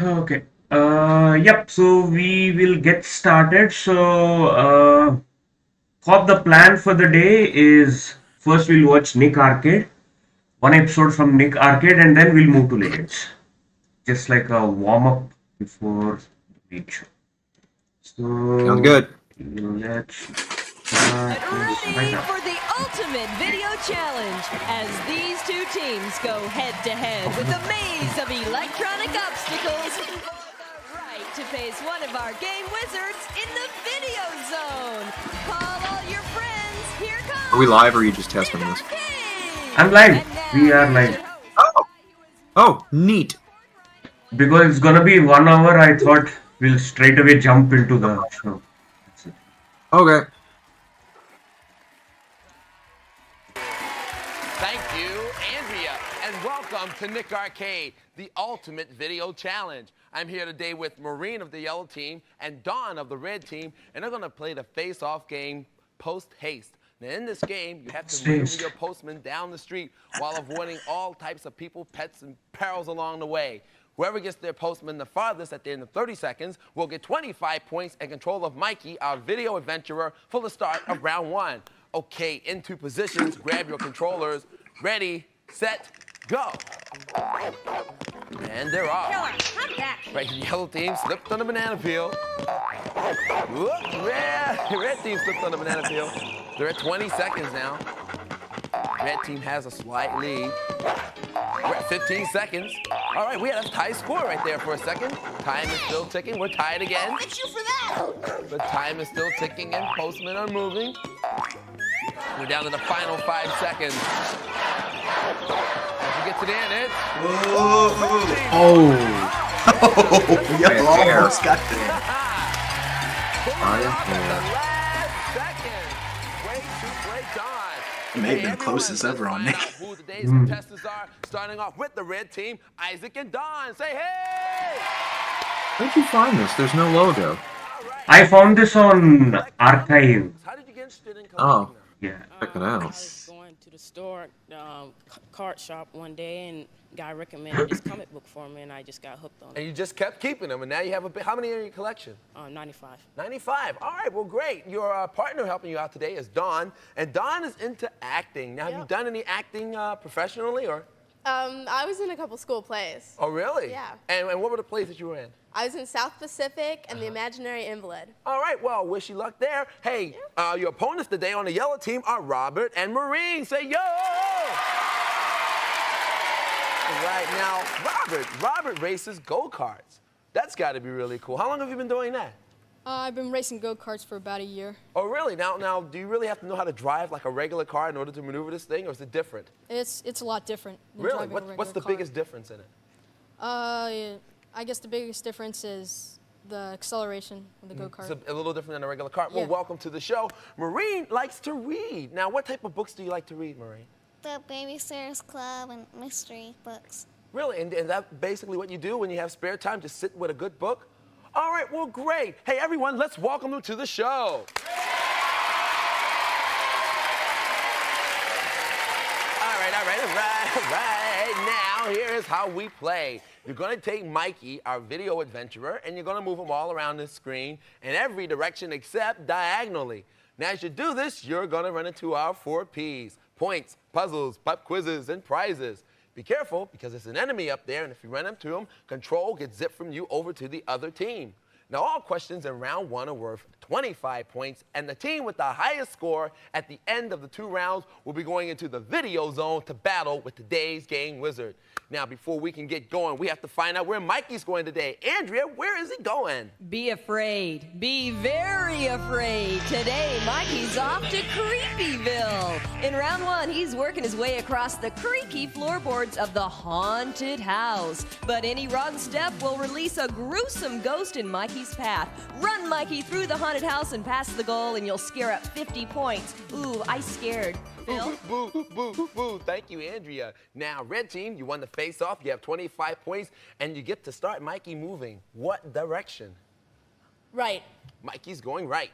Okay. Yep. So we will get started. Hop, the plan for the day is first we'll watch Nick Arcade, one episode from Nick Arcade, and then we'll move to Legends. Just like a warm up before the main show. Sounds So good. let's Get start this right ready now. for the ultimate video challenge as these two teams go head to head with a maze of electronic obstacles. The right to face one of our game wizards in the video zone. Call all your friends. Here comes. Are we live or are you just testing Nick this? Arcade. I'm live. And now We are here's live. your host. Oh, oh, neat. Because it's gonna be 1 hour, I thought we'll straight away jump into the show. That's it. Okay. Thank you, Andrea, and welcome to Nick Arcade, the ultimate video challenge. I'm here today with Maureen of the yellow team and Dawn of the red team, and they're gonna play the face-off game Post Haste. Now, in this game, you have to maneuver your postman down the street while avoiding all types of people, pets, and perils along the way. Whoever gets their postman the farthest at the end of 30 seconds will get 25 points and control of Mikey, our video adventurer, for the start of round one. Okay, into positions, grab your controllers. Ready, set, go. And they're off. Right, the yellow team slipped on the banana peel. Whoop, red team slipped on the banana peel. They're at 20 seconds now. Red team has a slight lead. We're at 15 seconds. All right, we had a tie score right there for a second. Time is still ticking. We're tied again. Thank you for that. The time is still ticking and postmen are moving. We're down to the final 5 seconds. As we get to the end, it's... Oh. You almost got there. Pulling it off at Yeah. the last second. Way too great time. It may have been the Everyone, closest let's ever on find Nick. out who today's contestants are. Starting off with the red team, Isaac and Don. Say hey! Where'd you find this? There's no logo. All right. I found this on Archive. How did you get interested in collecting Oh. them? Yeah. Check it I out. was going to the store, card shop one day, and guy recommended this comic book for me, and I just got hooked on And it. you just kept keeping them, and now you have a bit. How many are in your collection? 95. 95. All right, well, great. Your partner helping you out today is Dawn, and Dawn is into acting. Now, have you Yep. done any acting professionally, or? I was in a couple school plays. Oh, really? Yeah. And what were the plays that you were in? I was in South Pacific and The Imaginary Invalid. All right, well, wish you luck there. Hey, your opponents today on the yellow team are Robert and Maureen. Say yo! Right now, Robert races go-karts. That's got to be really cool. How long have you been doing that? I've been racing go-karts for about a year. Oh, really? Now, do you really have to know how to drive like a regular car in order to maneuver this thing, or is it different? It's a lot different than Really? driving a regular What's the car. biggest difference in it? I guess the biggest difference is the acceleration of the It's go-kart. a little different than a regular car. Well, Yeah. welcome to the show. Maureen likes to read. Now, what type of books do you like to read, Maureen? The Babysitter's Club and mystery books. Really? And that's basically what you do when you have spare time, just sit with a good book? All right, well, great. Hey, everyone, let's welcome them to the show. All right. Now, here is how we play. You're going to take Mikey, our video adventurer, and you're going to move him all around the screen in every direction except diagonally. Now, as you do this, you're going to run into our 4 Ps: points, puzzles, pop quizzes, and prizes. Be careful, because there's an enemy up there, and if you run up to him, control gets zipped from you over to the other team. Now, all questions in round 1 are worth 25 points, and the team with the highest score at the end of the 2 rounds will be going into the video zone to battle with today's game wizard. Now, before we can get going, we have to find out where Mikey's going today. Andrea, where is he going? Be afraid. Be very afraid. Today, Mikey's off to Creepyville. In round 1, he's working his way across the creaky floorboards of the haunted house. But any wrong step will release a gruesome ghost in Mikey's path. Run Mikey through the haunted house and past the goal, and you'll scare up 50 points. Ooh, I scared. Phil? Boo, boo, boo, boo. Thank you, Andrea. Now, red team, you won the face-off. You have 25 points, and you get to start Mikey moving. What direction? Right. Mikey's going right.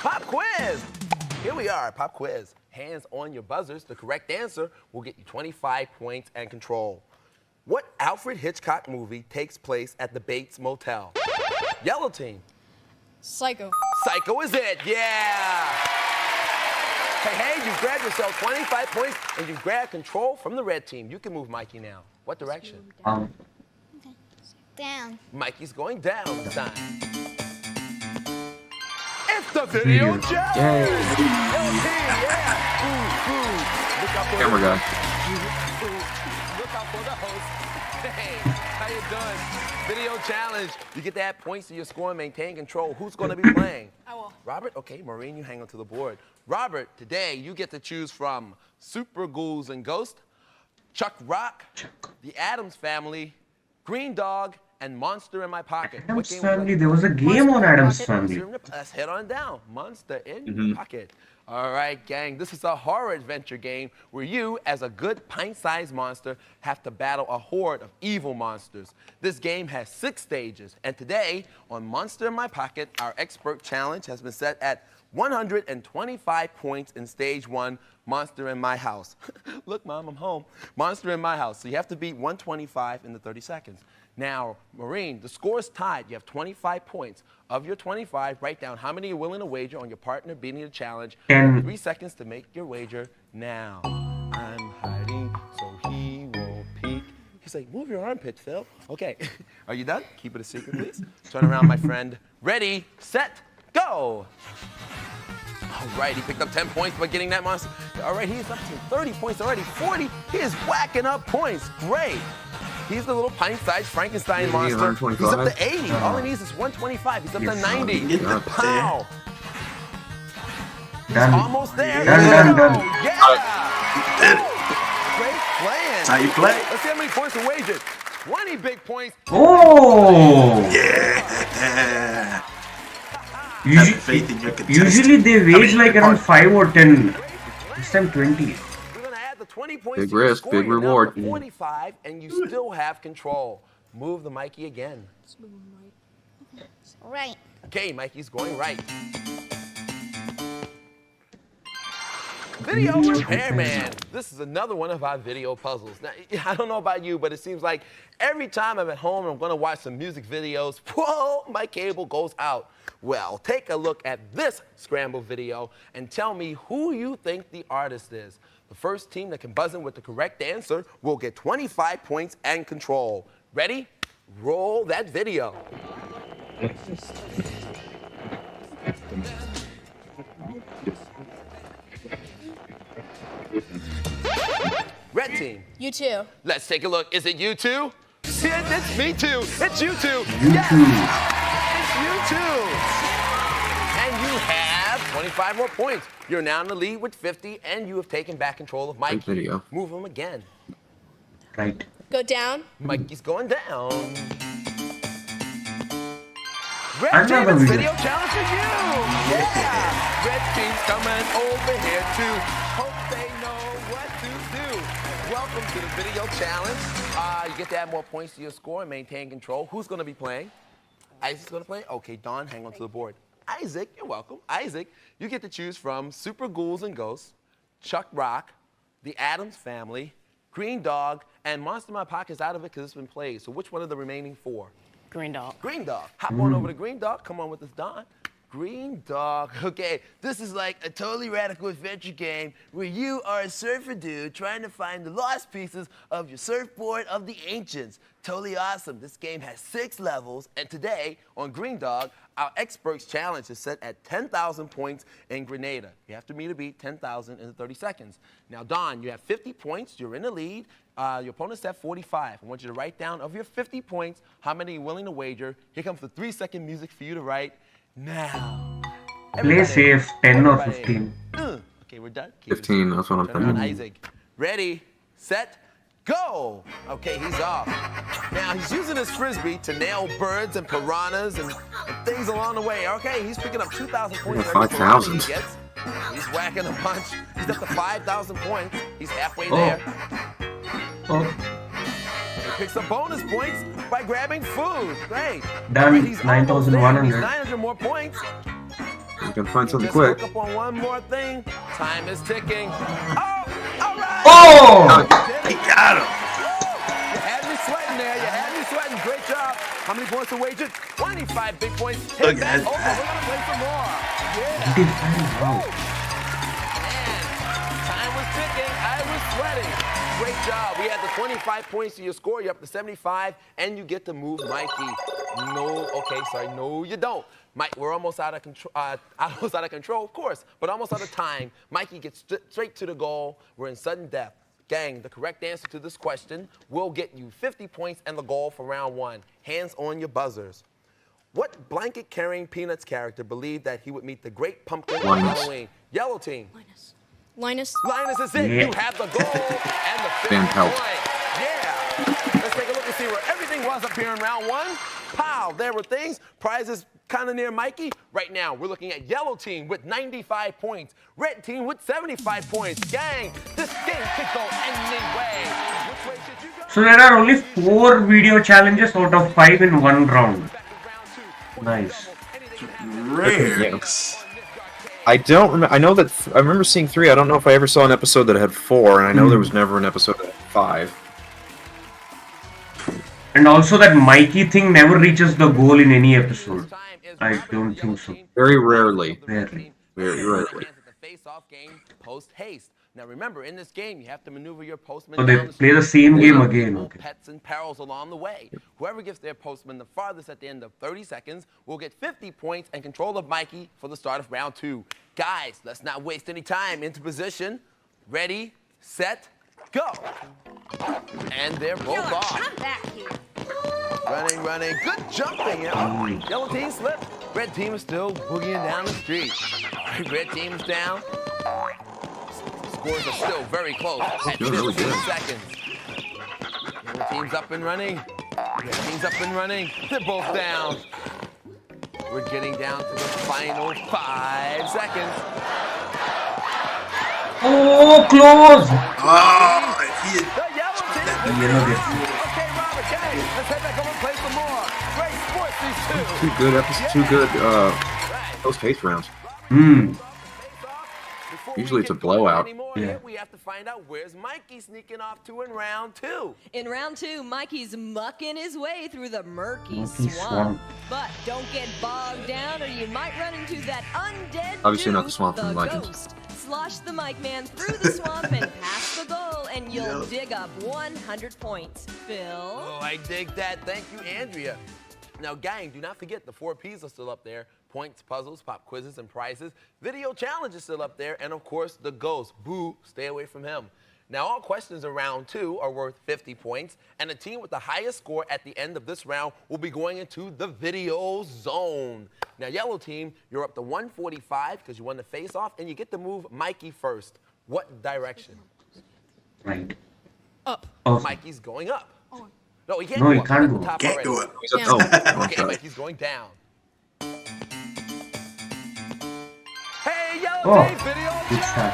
Pop quiz. Here we are, pop quiz. Hands on your buzzers. The correct answer will get you 25 points and control. What Alfred Hitchcock movie takes place at the Bates Motel? Yellow team. Psycho. Psycho is it, yeah! Hey, you've grabbed yourself 25 points and you've grabbed control from the red team. You can move Mikey now. What direction? Down. Mikey's going down this time. It's the video challenge! Yay. Yellow team, yeah! Ooh. Look out for Camera guy. Look out for the host. Hey, how you doing? Video challenge. You get to add points to your score and maintain control. Who's going to be playing? I will. Robert? Okay, Maureen, you hang on to the board. Robert, today you get to choose from Super Ghouls and Ghosts, Chuck Rock, The Addams Family, Green Dog, and Monster in My Pocket. Addams Family. There was a game on Addams Family. Let's head on down. Monster in Your Pocket. All right, gang, this is a horror adventure game where you, as a good pint-sized monster, have to battle a horde of evil monsters. This game has 6 stages, and today, on Monster in My Pocket, our expert challenge has been set at 125 points in stage 1, Monster in My House. Look, Mom, I'm home. Monster in My House. So you have to beat 125 in the 30 seconds. Now, Maureen, the score is tied. You have 25 points. Of your 25, write down how many you're willing to wager on your partner beating the challenge. 10. 3 seconds to make your wager now. I'm hiding so he won't peek. He's like, move your armpit, Phil. Okay, are you done? Keep it a secret, please. Turn around, my friend. Ready, set, go. All right, he picked up 10 points by getting that monster. All right, he's up to 30 points already, 40. He is whacking up points. Great. He's the little pint-sized Frankenstein monster. He's up to 80. All he needs is 125. He's up to 90. Get up there. Pow. Done. Almost there. Done. Yeah. Great plan. That's how you play. Let's see how many points we wagered. 20 big points. Oh! Yeah. Usually, Have faith in your contestant. usually they wage like around 5 or 10. This time 20. We're gonna add the 20 points Big to your risk, score. big You're now reward. up to 45, and you still have control. Move the Mikey again. Right. Okay, Mikey's going right. Video Repairman. This is another one of our video puzzles. Now, I don't know about you, but it seems like every time I'm at home and I'm gonna watch some music videos, whoa, my cable goes out. Well, take a look at this scramble video and tell me who you think the artist is. The first team that can buzz in with the correct answer will get 25 points and control. Ready? Roll that video. Red team. You too. Let's take a look. Is it you two? Yeah, it's me too. It's you two. You Yes, too. it's you two. And you have 25 more points. You're now in the lead with 50, and you have taken back control of Mikey. video. Move him again. Right. Go down. Mikey's going down. Red Another team, it's video. video challenge for you. Yeah. Red team's coming over here too. Hope they know what to do. Welcome to the video challenge. You get to add more points to your score and maintain control. Who's going to be playing? Isaac's going to play? Okay, Dawn, hang on to the board. Isaac, you're welcome. Isaac, you get to choose from Super Ghouls and Ghosts, Chuck Rock, The Addams Family, Green Dog, and Monster in My Pocket's out of it because it's been played. So which one of the remaining 4? Green Dog. Green Dog. Hop on over to Green Dog. Come on with us, Don. Green Dog. Okay, this is like a totally radical adventure game where you are a surfer dude trying to find the lost pieces of your surfboard of the ancients. Totally awesome. This game has 6 levels, and today on Green Dog, our experts challenge is set at 10,000 points in Grenada. You have to meet or beat 10,000 in 30 seconds. Now, Don, you have 50 points. You're in the lead. Your opponent's at 45. I want you to write down of your 50 points how many you're willing to wager. Here comes the 3-second music for you to write now. Play safe, 10 or 15. Okay, we're done. Keep it 15, that's what I'm Turn around, thinking. Isaac. Ready, set, go. Okay, he's off. Now, he's using his frisbee to nail birds and piranhas and things along the way. Okay, he's picking up 2,000 points. Yeah, 5,000. He gets. He's whacking a bunch. He's up to 5,000 points. He's halfway there. Oh, He picks up bonus points by grabbing food. Great. Done. All right, he's almost there. 9,100. He's 900 more points. I'm gonna find something Just quick. hook up on one more thing. Time is ticking. Oh, all right. Oh! He got him. You had me sweating there. You had me sweating. Great job. How many points to wager? 25 big points. Take Look that at over. that. We're going to play some more. Yeah. 25, wow. Man, time was ticking. I was sweating. Great job. We had the 25 points to your score. You're up to 75, and you get to move Mikey. No, okay, sorry. No, you don't. Mike, we're almost out of control. Almost out of control, of course, but almost out of time. Mikey gets straight to the goal. We're in sudden death. Gang, the correct answer to this question will get you 50 points and the goal for round 1. Hands on your buzzers. What blanket-carrying Peanuts character believed that he would meet the great pumpkin on Linus. Halloween? Yellow team. Linus. Linus is it. Yeah. You have the goal and the 50 Van Pelt. point. Yeah. Let's take a look and see where everything was up here in round 1. Pow, there were things. Prizes kind of near Mikey. Right now, we're looking at yellow team with 95 points. Red team with 75 points. Gang, this game could go any way. Which way should you go? So there are only 4 video challenges out of 5 in one round. Back to round 2. Nice. Riggs. I don't remember. I know that I remember seeing 3. I don't know if I ever saw an episode that had 4, and I know there was never an episode that had 5. And also that Mikey thing never reaches the goal in any episode. I don't think so. Very rarely. Rarely. Very rarely. The face-off game post haste. Now remember, in this game, you have to maneuver your postman So they down the play the street. same game There's again, people, okay. Pets and perils along the way. Whoever gets their postman the farthest at the end of 30 seconds will get 50 points and control of Mikey for the start of round 2. Guys, let's not waste any time. Into position. Ready, set, go. And they're both off. Come back here. Running, running. Good jumping. Yeah. Yellow team slipped. Red team is still boogieing down the street. Red team's down. Scores are still very close at Doing 15 really good. seconds. Yellow team's up and running. Red team's up and running. They're both down. We're getting down to the final 5 seconds. Oh, close! Oh, he The yellow team. Yellow gets it. Okay, Robert, gang, let's head back over and play some more. Great sports, these two. 2 good episodes. 2 good post haste rounds. Hmm. Usually it's a blowout. Yeah. We have to find out where's Mikey sneaking off to in round 2. In round 2, Mikey's mucking his way through the murky Murky swamp. swamp. But don't get bogged down or you might run into that undead Obviously not the dude, swamp from the Vikings. ghost. Slosh the mic man through the swamp and past the goal and you'll Yep. dig up 100 points. Phil? Oh, I dig that. Thank you, Andrea. Now, gang, do not forget the 4 P's are still up there. Points, puzzles, pop quizzes, and prizes. Video challenge is still up there. And, of course, the ghost. Boo, stay away from him. Now, all questions in round 2 are worth 50 points. And the team with the highest score at the end of this round will be going into the video zone. Now, yellow team, you're up to 145 because you won the face-off. And you get to move Mikey first. What direction? Right. Up. Oh, Mikey's going up. No, he can't No, go he up. can't He's at the go. top can't already. go up. He's up. Yeah. Oh, Okay, okay. Mikey's going down. Hey, yellow Oh, team, video good challenge. start.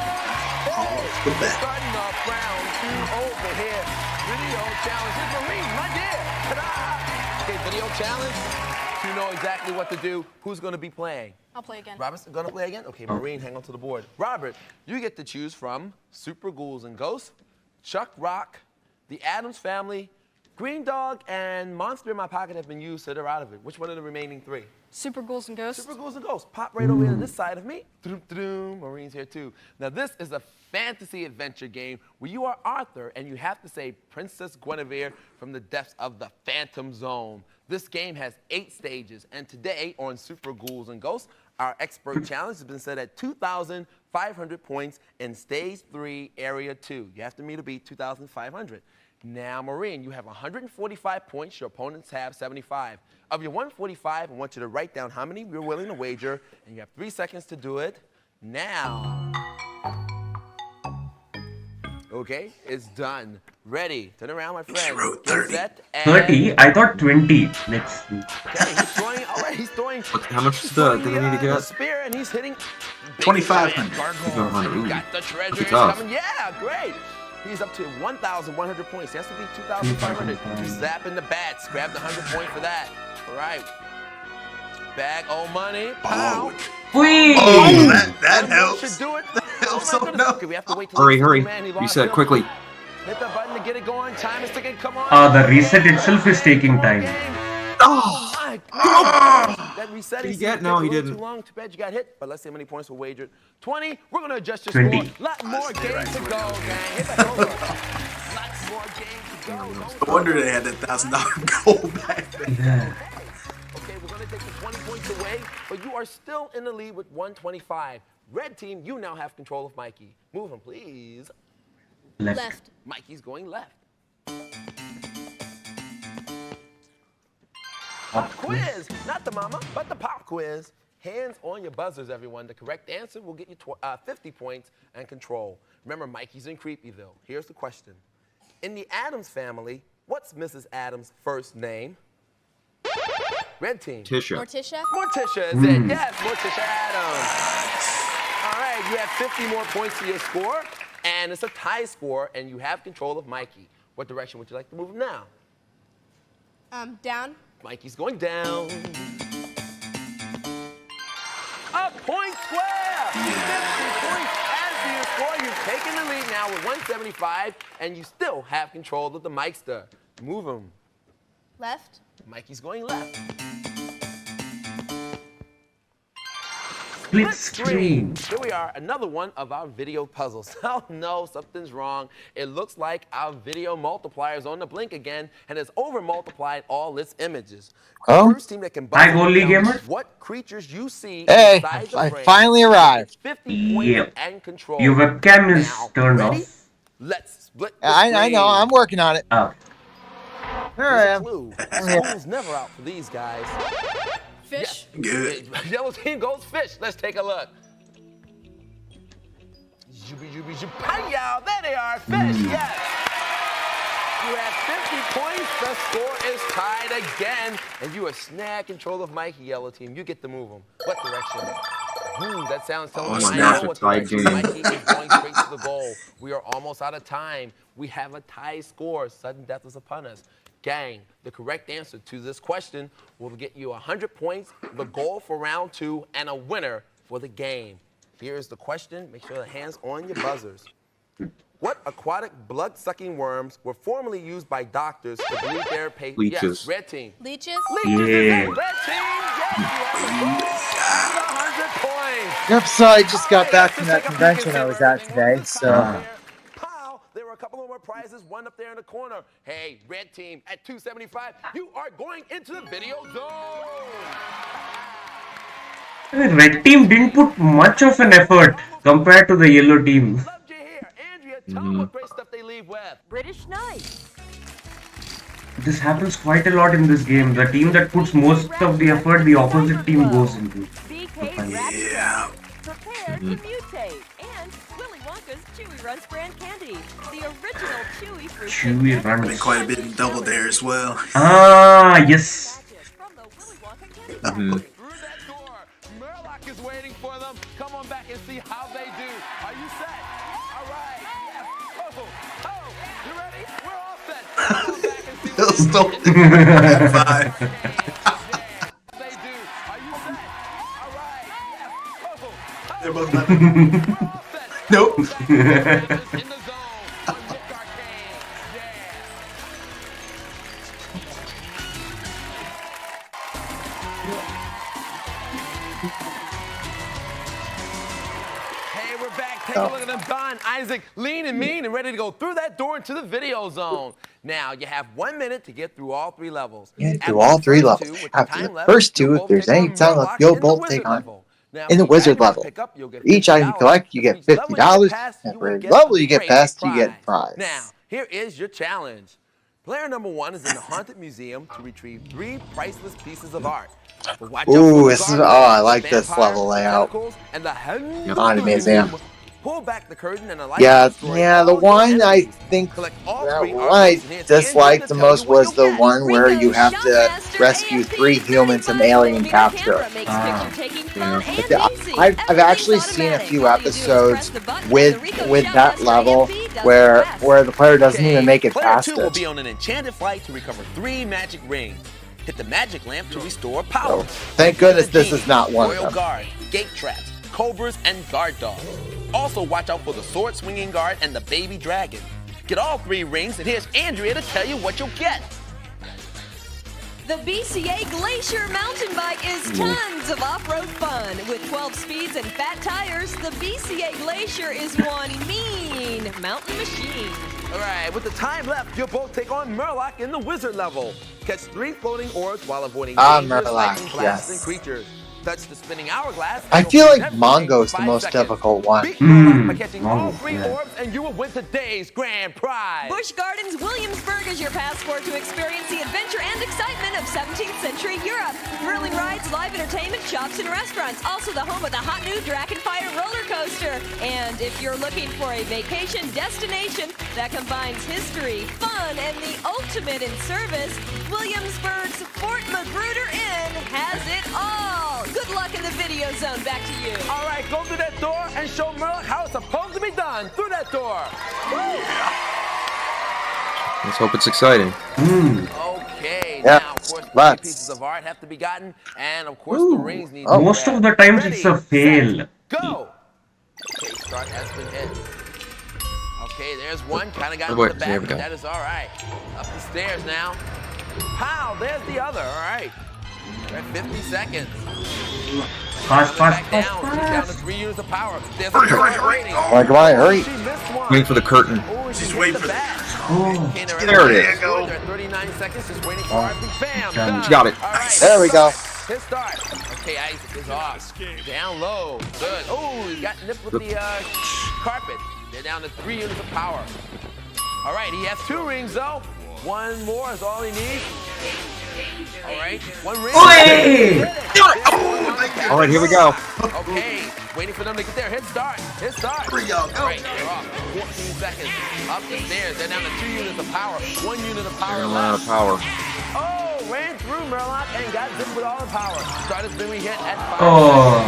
Good We're back. starting off round 2 over here. Video challenge. It's Marine, my dear. Ta-da! Okay, video challenge. You know exactly what to do. Who's going to be playing? I'll play again. Robert's going to play again? Okay, Marine, hang on to the board. Robert, you get to choose from Super Ghouls and Ghosts, Chuck Rock, The Addams Family, Green Dog, and Monster in My Pocket have been used, so they're out of it. Which one of the remaining 3? Super Ghouls and Ghosts. Super Ghouls and Ghosts. Pop right over here to this side of me. Marine's here too. Now this is a fantasy adventure game where you are Arthur and you have to save Princess Guinevere from the depths of the Phantom Zone. This game has 8 stages, and today on Super Ghouls and Ghosts, our expert challenge has been set at 2,500 points in stage 3, area 2. You have to meet or beat 2,500. Now, Marine, you have 145 points. Your opponents have 75. Of your 145, I want you to write down how many you're willing to wager, and you have 3 seconds to do it now. Okay, it's done. Ready. Turn around, my friend. wrote Get 30. set, and 30? I thought 20. Let's see. Okay, he's throwing. All right, he's throwing. How much he's do throwing they need to the get? spear, and he's hitting. 2,500. 2,500, You ooh. got the treasure Pretty tough. coming. Yeah, great. He's up to 1,100 points. He has to be 2,500. He's zapping the bats. Grab the 100 point for that. All right. bag of money. Oh, Whee! that Should helps. do it. Helps, Oh my oh goodness. no. Okay, we have to wait till Hurry, the hurry. man, he lost Reset him. quickly. Hit the button to get it going. Time is ticking. Come on. The reset itself is taking time. Oh my God. That reset Did he seemed get? to No, take he a little didn't. Too long. Too bad you got hit. But let's see how many points were wagered. 20. We're going to adjust your 20. score. Lot more games to go, gang. Hit that over. Lots more games to go. No wonder they had that $1,000 goal back then. Yeah. Okay, we're going to take the 20 points away, but you are still in the lead with 125. Red team, you now have control of Mikey. Move him, please. Left. Mikey's going left. Pop Quiz, not the mama, but the pop quiz. Hands on your buzzers, everyone. The correct answer will get you 50 points and control. Remember, Mikey's in Creepyville. Here's the question. In the Addams family, what's Mrs. Addams' first name? Red team. Tisha. Morticia. Morticia is it. Yes, Morticia Addams. All right, you have 50 more points to your score, and it's a tie score, and you have control of Mikey. What direction would you like to move him now? Down. Mikey's going down. A point square! 50 points adds to your score. You've taken the lead now with 175, and you still have control of the Mikester. Move him. Left. Mikey's going left. Split screen. Here we are, another one of our video puzzles. Oh no, something's wrong. It looks like our video multiplier is on the blink again and has over multiplied all its images. Oh? The first team that can Hi, buzz Goldie down Gamer. what creatures you see Hey, inside the I frame finally arrived. 50 points Yep. and control. Your webcam is Now, turned ready? off. Let's split the I know. screen. I'm working on it. Oh. There I Here's a am. clue. School's never out for these guys. Fish. Good. Yellow team goes fish. Let's take a look. Zoobie-zoobie-zoop-hi-yow. There they are, fish, yes. You have 50 points. The score is tied again. And you are snag control of Mikey, yellow team. You get to move them. What direction? That sounds so Oh, nice. snap, I know what it's tied direction. game. Mikey is going straight to the goal. We are almost out of time. We have a tie score. Sudden death is upon us. Gang, the correct answer to this question will get you 100 points, the goal for round 2, and a winner for the game. Here's the question. Make sure the hands on your buzzers. What aquatic blood-sucking worms were formerly used by doctors to bleed their patients? Leeches. Yes, red team. Leeches. Leeches is Yeah. it. Red team, yes, you have the goal. 100 points. Yep, so I just got All right, back let's from just that take a peek convention and I see was where at everything today, was. so. Pow, there were a couple of more prizes, one up there in the corner. Hey, red team, at 275, you are going into the video zone. Red team didn't put much of an effort compared to the yellow team. Loved you here. Andrea, tell them what great stuff they leave with. British Knight. This happens quite a lot in this game. The team that puts most of the effort, the opposite team goes into. BK Fine. Rabbit Yeah. Prepare to mutate. And Willy Wonka's Chewy Runs brand candy. The original Chewy fruit. Chewy runs. Been quite a bit in Double Dare as well. Ah, yes. From the Willy Wonka candy factory. Through that door, Murloc is waiting for them. Come on back and see how they do. Are you set? All right. Yes. Oh, you ready? We're all set. Come on back and see Bill what they stole do. it. 5. They do. Are you set? All right. Yes. They're both not. We're all set. Nope. In the zone on Nick Arcade. Yeah. Hey, we're back. Take a look at them. Don, Isaac, lean and mean and ready to go through that door into the video zone. Now, you have 1 minute to get through all 3 levels. Yeah, After through all the 3 first levels. 2, with After time the left, first you'll 2, if both there's take any on time Murloc left, you'll in the both wizard take on level. Now, in the each wizard item you level. pick up, you'll get Each item you $50. collect, you get For each level $50, pass, and you for will every get level a you get great past, you get prize. Now, here is your challenge. Player number 1 is in the Haunted Museum to retrieve 3 priceless pieces of art. But watch out for Ooh, the this is, gargoyle, I the like this vampire, level the layout. tentacles, and the Haunted Museum. Pull back the curtain and alight Yeah, destroy yeah, the all your one I enemies. think Collect all that 3 one art I books, and here's disliked Andrea the to tell most you what was you'll the get. one where you have to Shotmaster rescue ASP 3 humans from alien capture. But I've actually seen a few episodes with that level where the player doesn't even make it Player past 2 will it. be on an enchanted flight to recover 3 magic rings. Hit the magic lamp to restore power. Thank goodness this is not one of Royal them. Guard, gate traps, cobras, and guard dogs. Also watch out for the sword swinging guard and the baby dragon. Get all 3 rings, and here's Andrea to tell you what you'll get. The BCA Glacier mountain bike is tons of off-road fun. With 12 speeds and fat tires, the BCA Glacier is one mean mountain machine. All right, with the time left, you'll both take on Murloc in the wizard level. Catch 3 floating orbs while avoiding dangerous Murloc, lightning blasts yes. and creatures. Touch the spinning hourglass. I and feel you'll like everything Mongo's in the 5 most seconds. difficult one. Beat Murloc by catching all Mongo, 3 yeah. orbs, and you will win today's grand prize. Busch Gardens Williamsburg is your passport to experience the adventure and excitement of 17th century Europe. Thrilling rides, live entertainment, shops, and restaurants. Also the home of the hot new Dragonfire roller coaster. And if you're looking for a vacation destination that combines history, fun, and the ultimate in service, Williamsburg's Fort Magruder Inn has it all. Good luck in the video zone. Back to you. All right, go through that door and show Murloc how it's supposed to be done. Through that door. Let's hope it's exciting. Okay, Yeah, now, of course, 3 let's. pieces of art have to be gotten, and of course, the rings need to be Most of grabbed. the times Ready, it's a fail. set, go! Okay, start has been hit. Okay, there's one, kind of got Oh, into the boy, there back, we but go. that is all right. Up the stairs now. Pow, there's the other, all right. We're at 50 seconds. Fast, Back fast, down, fast, she's down to fast. 3 units of power. There's Hurry, a hurry, guard hurry. waiting. Come on, hurry. She missed one. Waiting for the curtain. Oh, she She's hit waiting the for the- back. Oh, Okay, There it ready? is. Go. They're at 39 seconds, just waiting for our big bam. Done. Done. Got it. All right. There we go. Hit start. Okay, Isaac is off. Down low. Good. Oh, he got nipped with the carpet. They're down to 3 units of power. All right, he has 2 rings though. 1 more is all he needs. All right, 1 ring. Oi! All right, here we go. Okay, waiting for them to get their hit start. Hit start. Hurry, y'all, go. All right, they're off. 14 seconds. Up the stairs. They're down to 2 units of power. 1 unit of power They're gonna run out left. of power. Oh, ran through Murloc and got zipped with all the power. Started spinning hit at 5 Oh,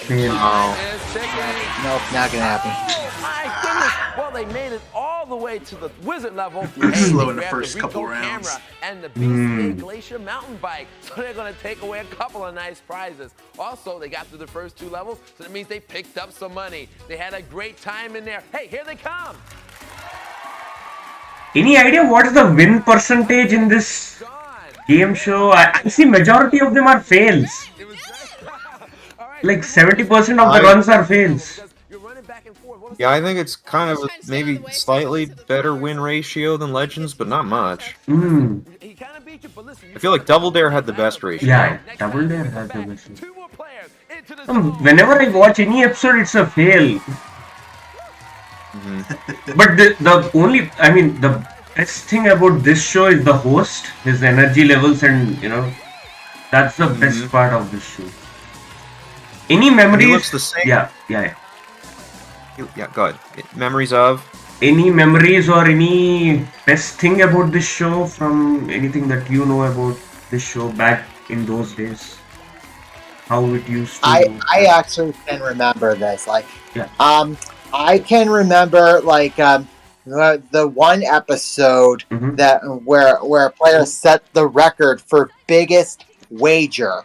fail. Oh. seconds. Is ticking. Nope, not gonna happen. Oh, my goodness. Well, they made it all the way to the wizard level. Slow They in the grabbed first Rico couple rounds. camera and the BCA Glacier mountain bike. So they're going to take away a couple of nice prizes. Also, they got through the first 2 levels, so that means they picked up some money. They had a great time in there. Hey, here they come. Any idea what's the win percentage in this Gone. game show? I see majority of them are fails. It was all right. Like 70% of the runs are fails. Because you're running back and forth. What was Yeah, I think it's kind of a maybe slightly better win ratio than Legends, but not much. He kind of beat you, but listen. I feel like Double Dare had the best ratio. Yeah, Double Dare has the best. 2 more players into the zone. Whenever I watch any episode, it's a fail. But the only, I mean, the best thing about this show is the host, his energy levels, and that's the best part of this show. Any memories? He looks the same. Yeah. Yeah, go ahead. Memories of? Any memories or any best thing about this show from anything that you know about this show back in those days? How it used to. I actually can remember this. Like, Yeah. I can remember like the one episode that where a player set the record for biggest wager,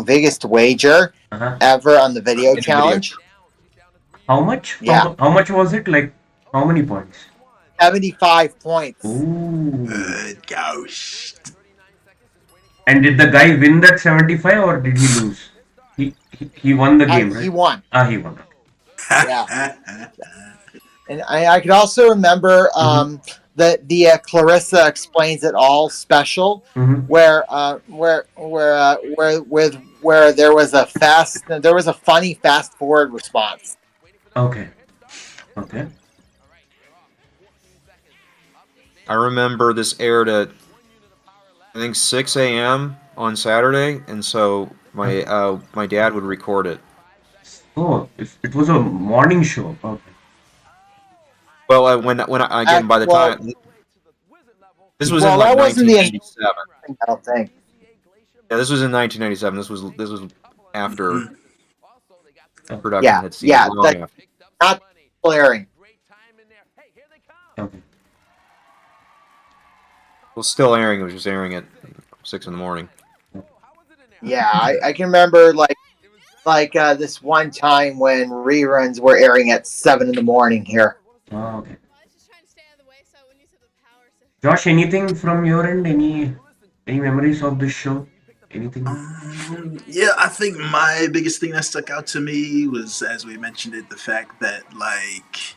biggest wager ever on the video challenge. How much? Yeah. How much was it? Like, how many points? 75 points. Ooh. Good gosh. And did the guy win that 75 or did he lose? He won the game, right? He won. He won. Yeah. And I could also remember the Clarissa Explains It All special, where there was a funny fast forward response. Okay. I remember this aired at I think 6 a.m. on Saturday, and so my dad would record it. Oh, it was a morning show. Okay. Well, when I again by the time this was in that like wasn't the 1997. I don't think. Yeah, this was in 1997. This was after production Yeah, had seen yeah, long after. not blaring. Okay. It was still airing. It was just airing at 6 in the morning. Yeah, I can remember this one time when reruns were airing at 7 in the morning here. Oh, okay. Josh, anything from your end? Any memories of this show? Anything? Yeah, I think my biggest thing that stuck out to me was, as we mentioned it, the fact that, like,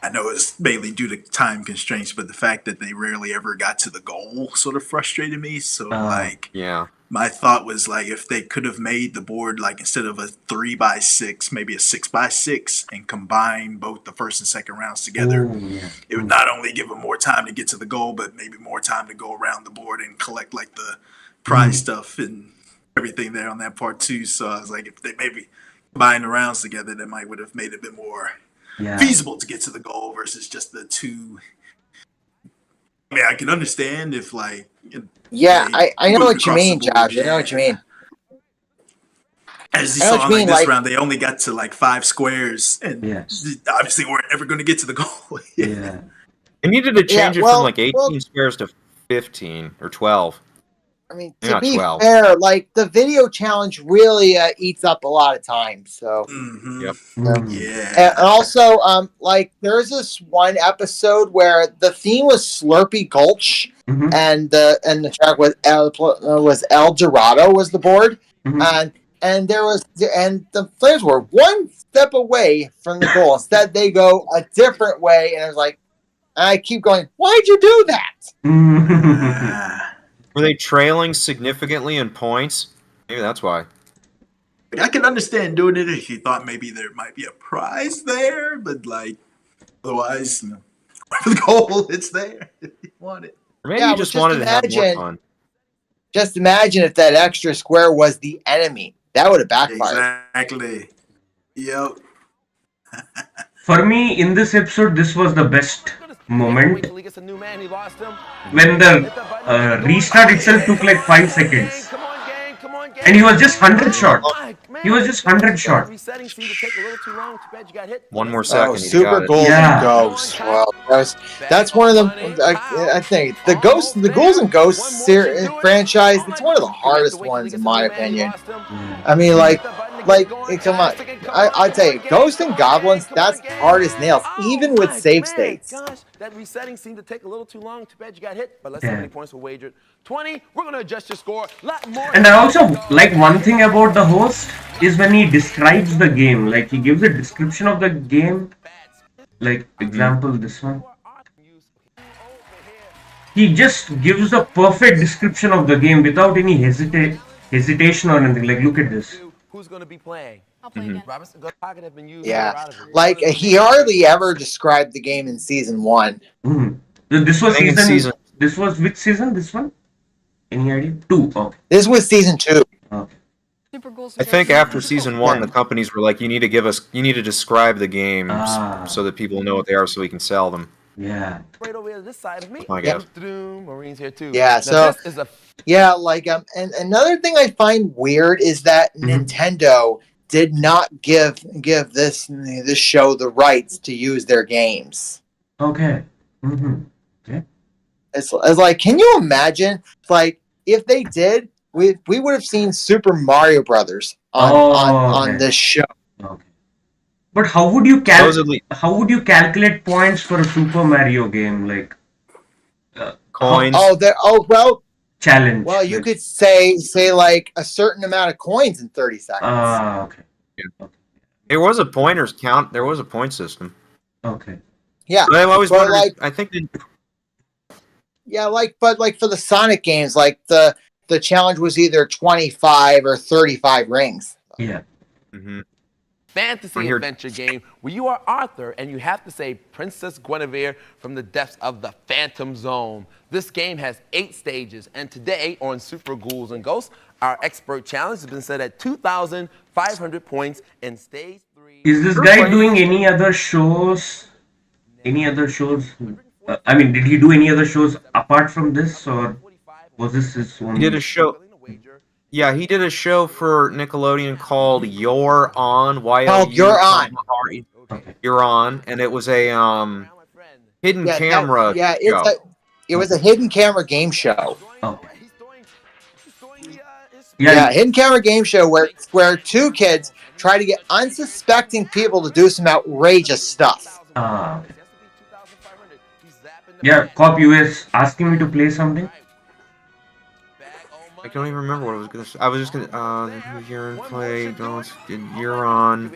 I know it's mainly due to time constraints, but the fact that they rarely ever got to the goal sort of frustrated me. So, like, Yeah. my thought was, like, if they could have made the board, like, instead of a 3x6, maybe a 6x6, and combine both the first and second rounds together, Oh, yeah. it would not only give them more time to get to the goal, but maybe more time to go around the board and collect, like, the prize stuff and everything there on that part, too. So I was like, if they maybe combined the rounds together, that might would have made it a bit more feasible to get to the goal versus just the two. I mean, I can understand if, like, Yeah, I know moved what you across the mean, board, Josh. I know what you mean. As you I know saw what in you like mean, this like- round, they only got to like 5 squares, and Yes. obviously weren't ever going to get to the goal. Yeah. They needed to change it well- from like 18 well- squares to 15 or 12. I mean, Maybe to not be 12. fair, like the video challenge really eats up a lot of time. So, Yep. Yeah. and also, like there's this one episode where the theme was Slurpee Gulch, and the track was El Dorado was the board, and the players were one step away from the goal. Instead, they go a different way, and I was like, I keep going, why'd you do that? Were they trailing significantly in points? Maybe that's why. Like, I can understand doing it if you thought maybe there might be a prize there, but like otherwise, you know, the goal, it's there if you want it. Or maybe Yeah, you but just just wanted to have more imagine- fun. Just imagine if that extra square was the enemy. That would have backfired. Exactly. Yep. For me, in this episode, this was the best moment He gets a new man, he lost him. when the restart itself took like 5 seconds. And he was just 100 short. He was just 100 short. Resetting seemed to take a little too long. Too bad you got hit. One more second. Oh, you Super got it. Ghouls Yeah. and Ghosts. Well, that's one of them. I think the Ghouls and Ghosts franchise. It's one of the hardest ones in my opinion. I mean, come on. I tell you, Ghosts and Goblins. That's hard as nails, even with save states. Gosh, that resetting seemed to take a little too long. Too bad you got hit. But let's see how many points were wagered. 20. We're gonna adjust your score. Lot more. And I also like one thing about the host is when he describes the game, like he gives a description of the game. Like example, this one. He just gives a perfect description of the game without any hesitation or anything. Like, look at this. Who's gonna be playing? I'll play again. Robinson, good pocket have been used. Yeah, like he hardly ever described the game in season 1. This was I think it's season. This was which season? This one? Any idea? 2. Okay. This was season 2. Okay. Super Ghouls. I think after season 1, the companies were like, you need to describe the games so that people know what they are so we can sell them. Yeah. Right over here to this side of me. I guess. Marines here too. Yeah, Now, so- this is a Yeah, like and another thing I find weird is that Nintendo did not give this show the rights to use their games. Okay. It's like, can you imagine? Like, if they did, we would have seen Super Mario Brothers on okay. this show. Okay. But how would you Supposedly- calculate points for a Super Mario game, like Coins. Well, challenge? well, you like- could say like a certain amount of coins in 30 seconds. Okay. There was a pointers count. There was a point system. Okay. Yeah, But I've always but wondered. like- I think that yeah, but for the Sonic games, like the challenge was either 25 or 35 rings. Yeah. fantasy We're here- adventure game where you are Arthur and you have to save Princess Guinevere from the depths of the Phantom Zone. This game has 8 stages, and today on Super Ghouls and Ghosts, our expert challenge has been set at 2,500 points in stage 3. Is this guy doing any other shows? Any other shows? I mean, did he do any other shows apart from this, or was this his own? he did a show. Yeah, he did a show for Nickelodeon called You're On. You're On. Okay. You're On, and it was a hidden camera. it show. was a hidden camera game show. Okay. Yeah, hidden camera game show where two kids try to get unsuspecting people to do some outrageous stuff. Ah. Yeah, Cop US asking me to play something. I don't even remember what I was gonna say. I was just gonna you're in play. Don't you're on.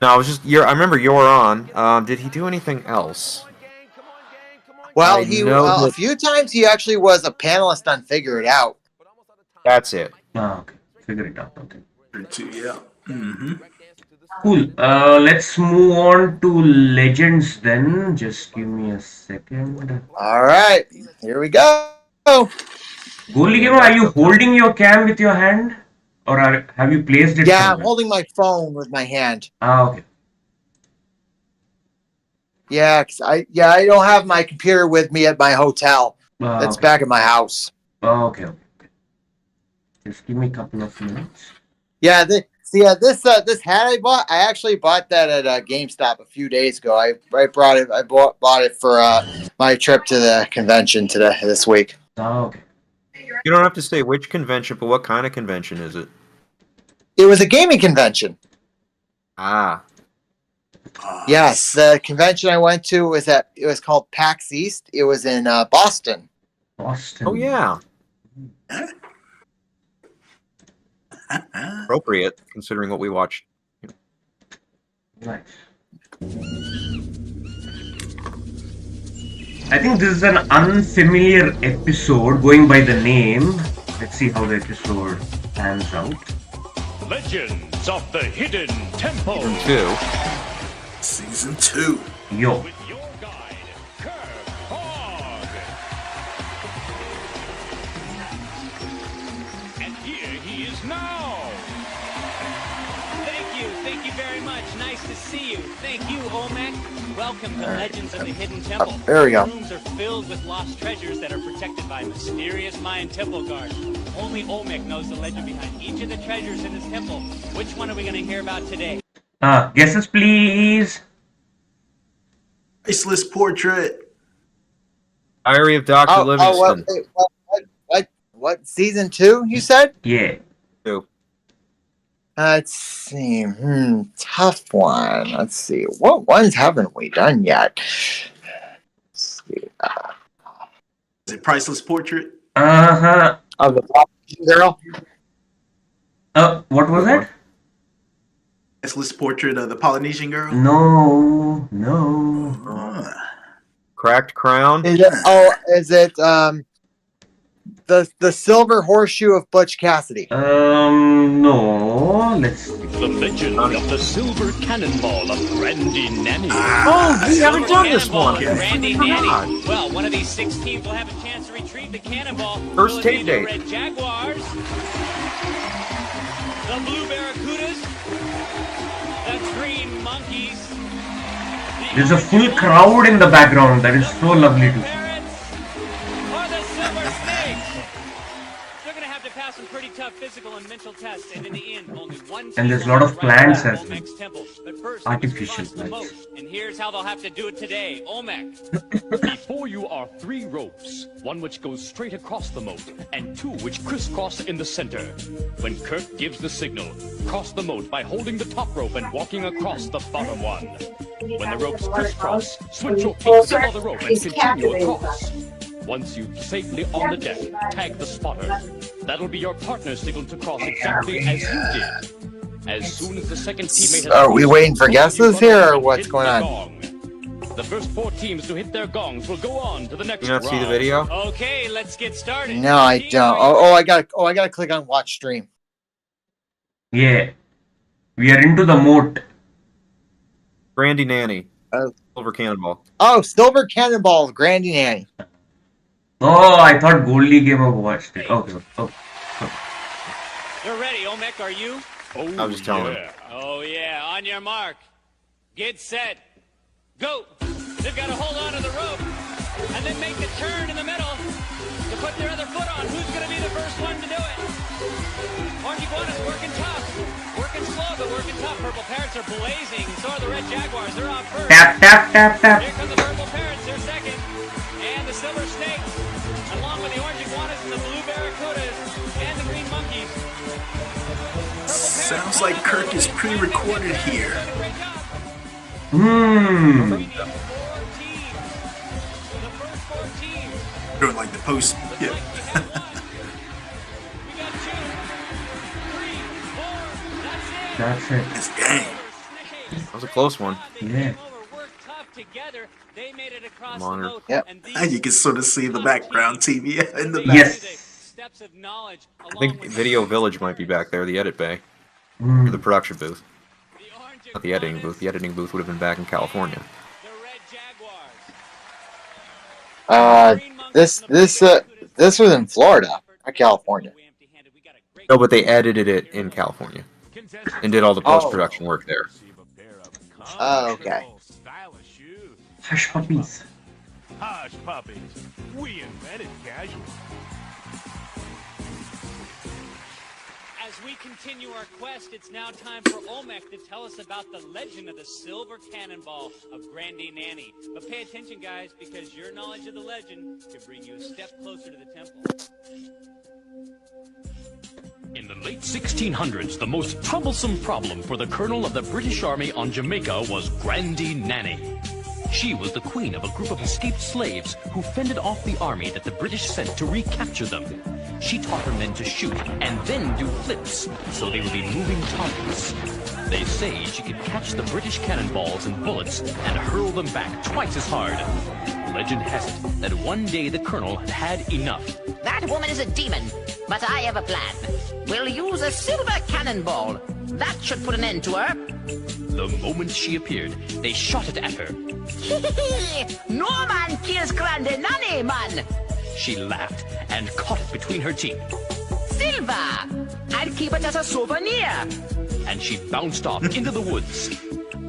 No, I was just I remember you're on. Did he do anything else? Well, a few times he actually was a panelist on Figure It Out. That's it. Ah, okay. Figure it out. Okay. Yeah. Mm-hmm. Cool. Let's move on to legends then. Just give me a second. All right, here we go. Goalie Gamer, are you holding your cam with your hand, or have you placed it? Yeah, somewhere? I'm holding my phone with my hand. Ah, okay. Yeah, I don't have my computer with me at my hotel. It's Okay. back at my house. Okay. Just give me a couple of minutes. Yeah, this hat I bought. I actually bought that at GameStop a few days ago. I brought it. I bought it for my trip to the convention this week. Ah, okay. You don't have to say which convention, but what kind of convention is it? It was a gaming convention. Ah. Yes, the convention I went to was called PAX East. It was in Boston. Boston. Oh yeah. Appropriate considering what we watched. Nice. I think this is an unfamiliar episode going by the name. Let's see how the episode pans out. Legends of the Hidden Temple. Season 2. Yo. With your guide, Kirk Hogg. And here he is now. Thank you very much. Nice to see you. Thank you, Olmec. Welcome to Legends of the Hidden Temple. There we go. The rooms are filled with lost treasures that are protected by mysterious Mayan temple guards. Only Olmec knows the legend behind each of the treasures in this temple. Which one are we going to hear about today? Guesses, please. Faceless Portrait. Diary of Dr. Livingston. What season 2? You said? Yeah. 2. Let's see. Tough one. Let's see. What ones haven't we done yet? Let's see. Is it Priceless Portrait? Uh-huh. Of the Polynesian girl? What was it? Priceless Portrait of the Polynesian girl? No. Cracked Crown? Is it the Silver Horseshoe of Butch Cassidy? No. Let's see. The Legend of the Silver Cannonball of Randy Nanny. We haven't done this one. Randy Nanny. Well, one of these 6 teams will have a chance to retrieve the cannonball. First Will it tape be the date. Red Jaguars, the Blue Barracudas, the Green Monkeys. There's a full crowd in the background. That is so lovely to see. Or the Silver Snakes. They're going to have to pass some pretty tough physical and mental tests, and in the end, only one. And there's a lot of plants as well. Olmec's temple. But first, Artificial the plants. most, and here's how they'll have to do it today. Olmec. Before you are 3 ropes, one which goes straight across the moat, and 2 which crisscross in the center. When Kirk gives the signal, cross the moat by holding the top rope and walking across the bottom one. When the ropes crisscross, switch your feet to the other rope and continue across. Once you're safely on the deck, tag the spotter. That'll be your partner's signal to cross exactly as you did. As soon as the second teammate has Are we waiting for guesses here, or what's hit going the on? gong. The first 4 teams to hit their gongs will go on to the next You not round. see the video? Okay, let's get started. No, I don't. I gotta click on watch stream. Yeah. We are into the moat. Randy Nanny. Oh. Silver Cannonball. Oh, Silver Cannonball of Grandy Nanny. Oh, I thought Goldie Gamer watched it. Okay. You're ready, Olmec, are you? Oh, I was just telling yeah. Oh, yeah. On your mark. Get set. Go. They've got to hold on to the rope and then make the turn in the middle to put their other foot on. Who's going to be the first one to do it? Orange Iguana's working tough. Working slow, but working tough. Purple Parrots are blazing. So are the Red Jaguars. They're off first. Tap. Here come the Purple Parrots. They're second. And the Silver Snakes, along along with the orange iguanas and the blue barracudas and the green monkeys. Sounds like Kirk is pre-recorded here. Doing like the post. Yeah. That's it. This game. That was a close one. Yeah. Monitor. Yep. And you can sort of see the background TV in the back. Yes. I think Video Village might be back there, the edit bay. Or the production booth. Not the editing booth. The editing booth would have been back in California. This was in Florida, not California. No, but they edited it in California. And did all the post-production work there. Oh, okay. Hush puppies. Hush puppies. We invented casual. As we continue our quest, it's now time for Olmec to tell us about the legend of the silver cannonball of Grandy Nanny. But pay attention, guys, because your knowledge of the legend can bring you a step closer to the temple. In the late 1600s, the most troublesome problem for the colonel of the British Army on Jamaica was Grandy Nanny. She was the queen of a group of escaped slaves who fended off the army that the British sent to recapture them. She taught her men to shoot and then do flips, so they would be moving targets. They say she could catch the British cannonballs and bullets and hurl them back twice as hard. Legend has it that one day the colonel had enough. That woman is a demon, but I have a plan. We'll use a silver cannonball. That should put an end to her. The moment she appeared, they shot it at her. No man kills Grande Nanny, man. She laughed and caught it between her teeth. Silver! I'll keep it as a souvenir. And she bounced off into the woods.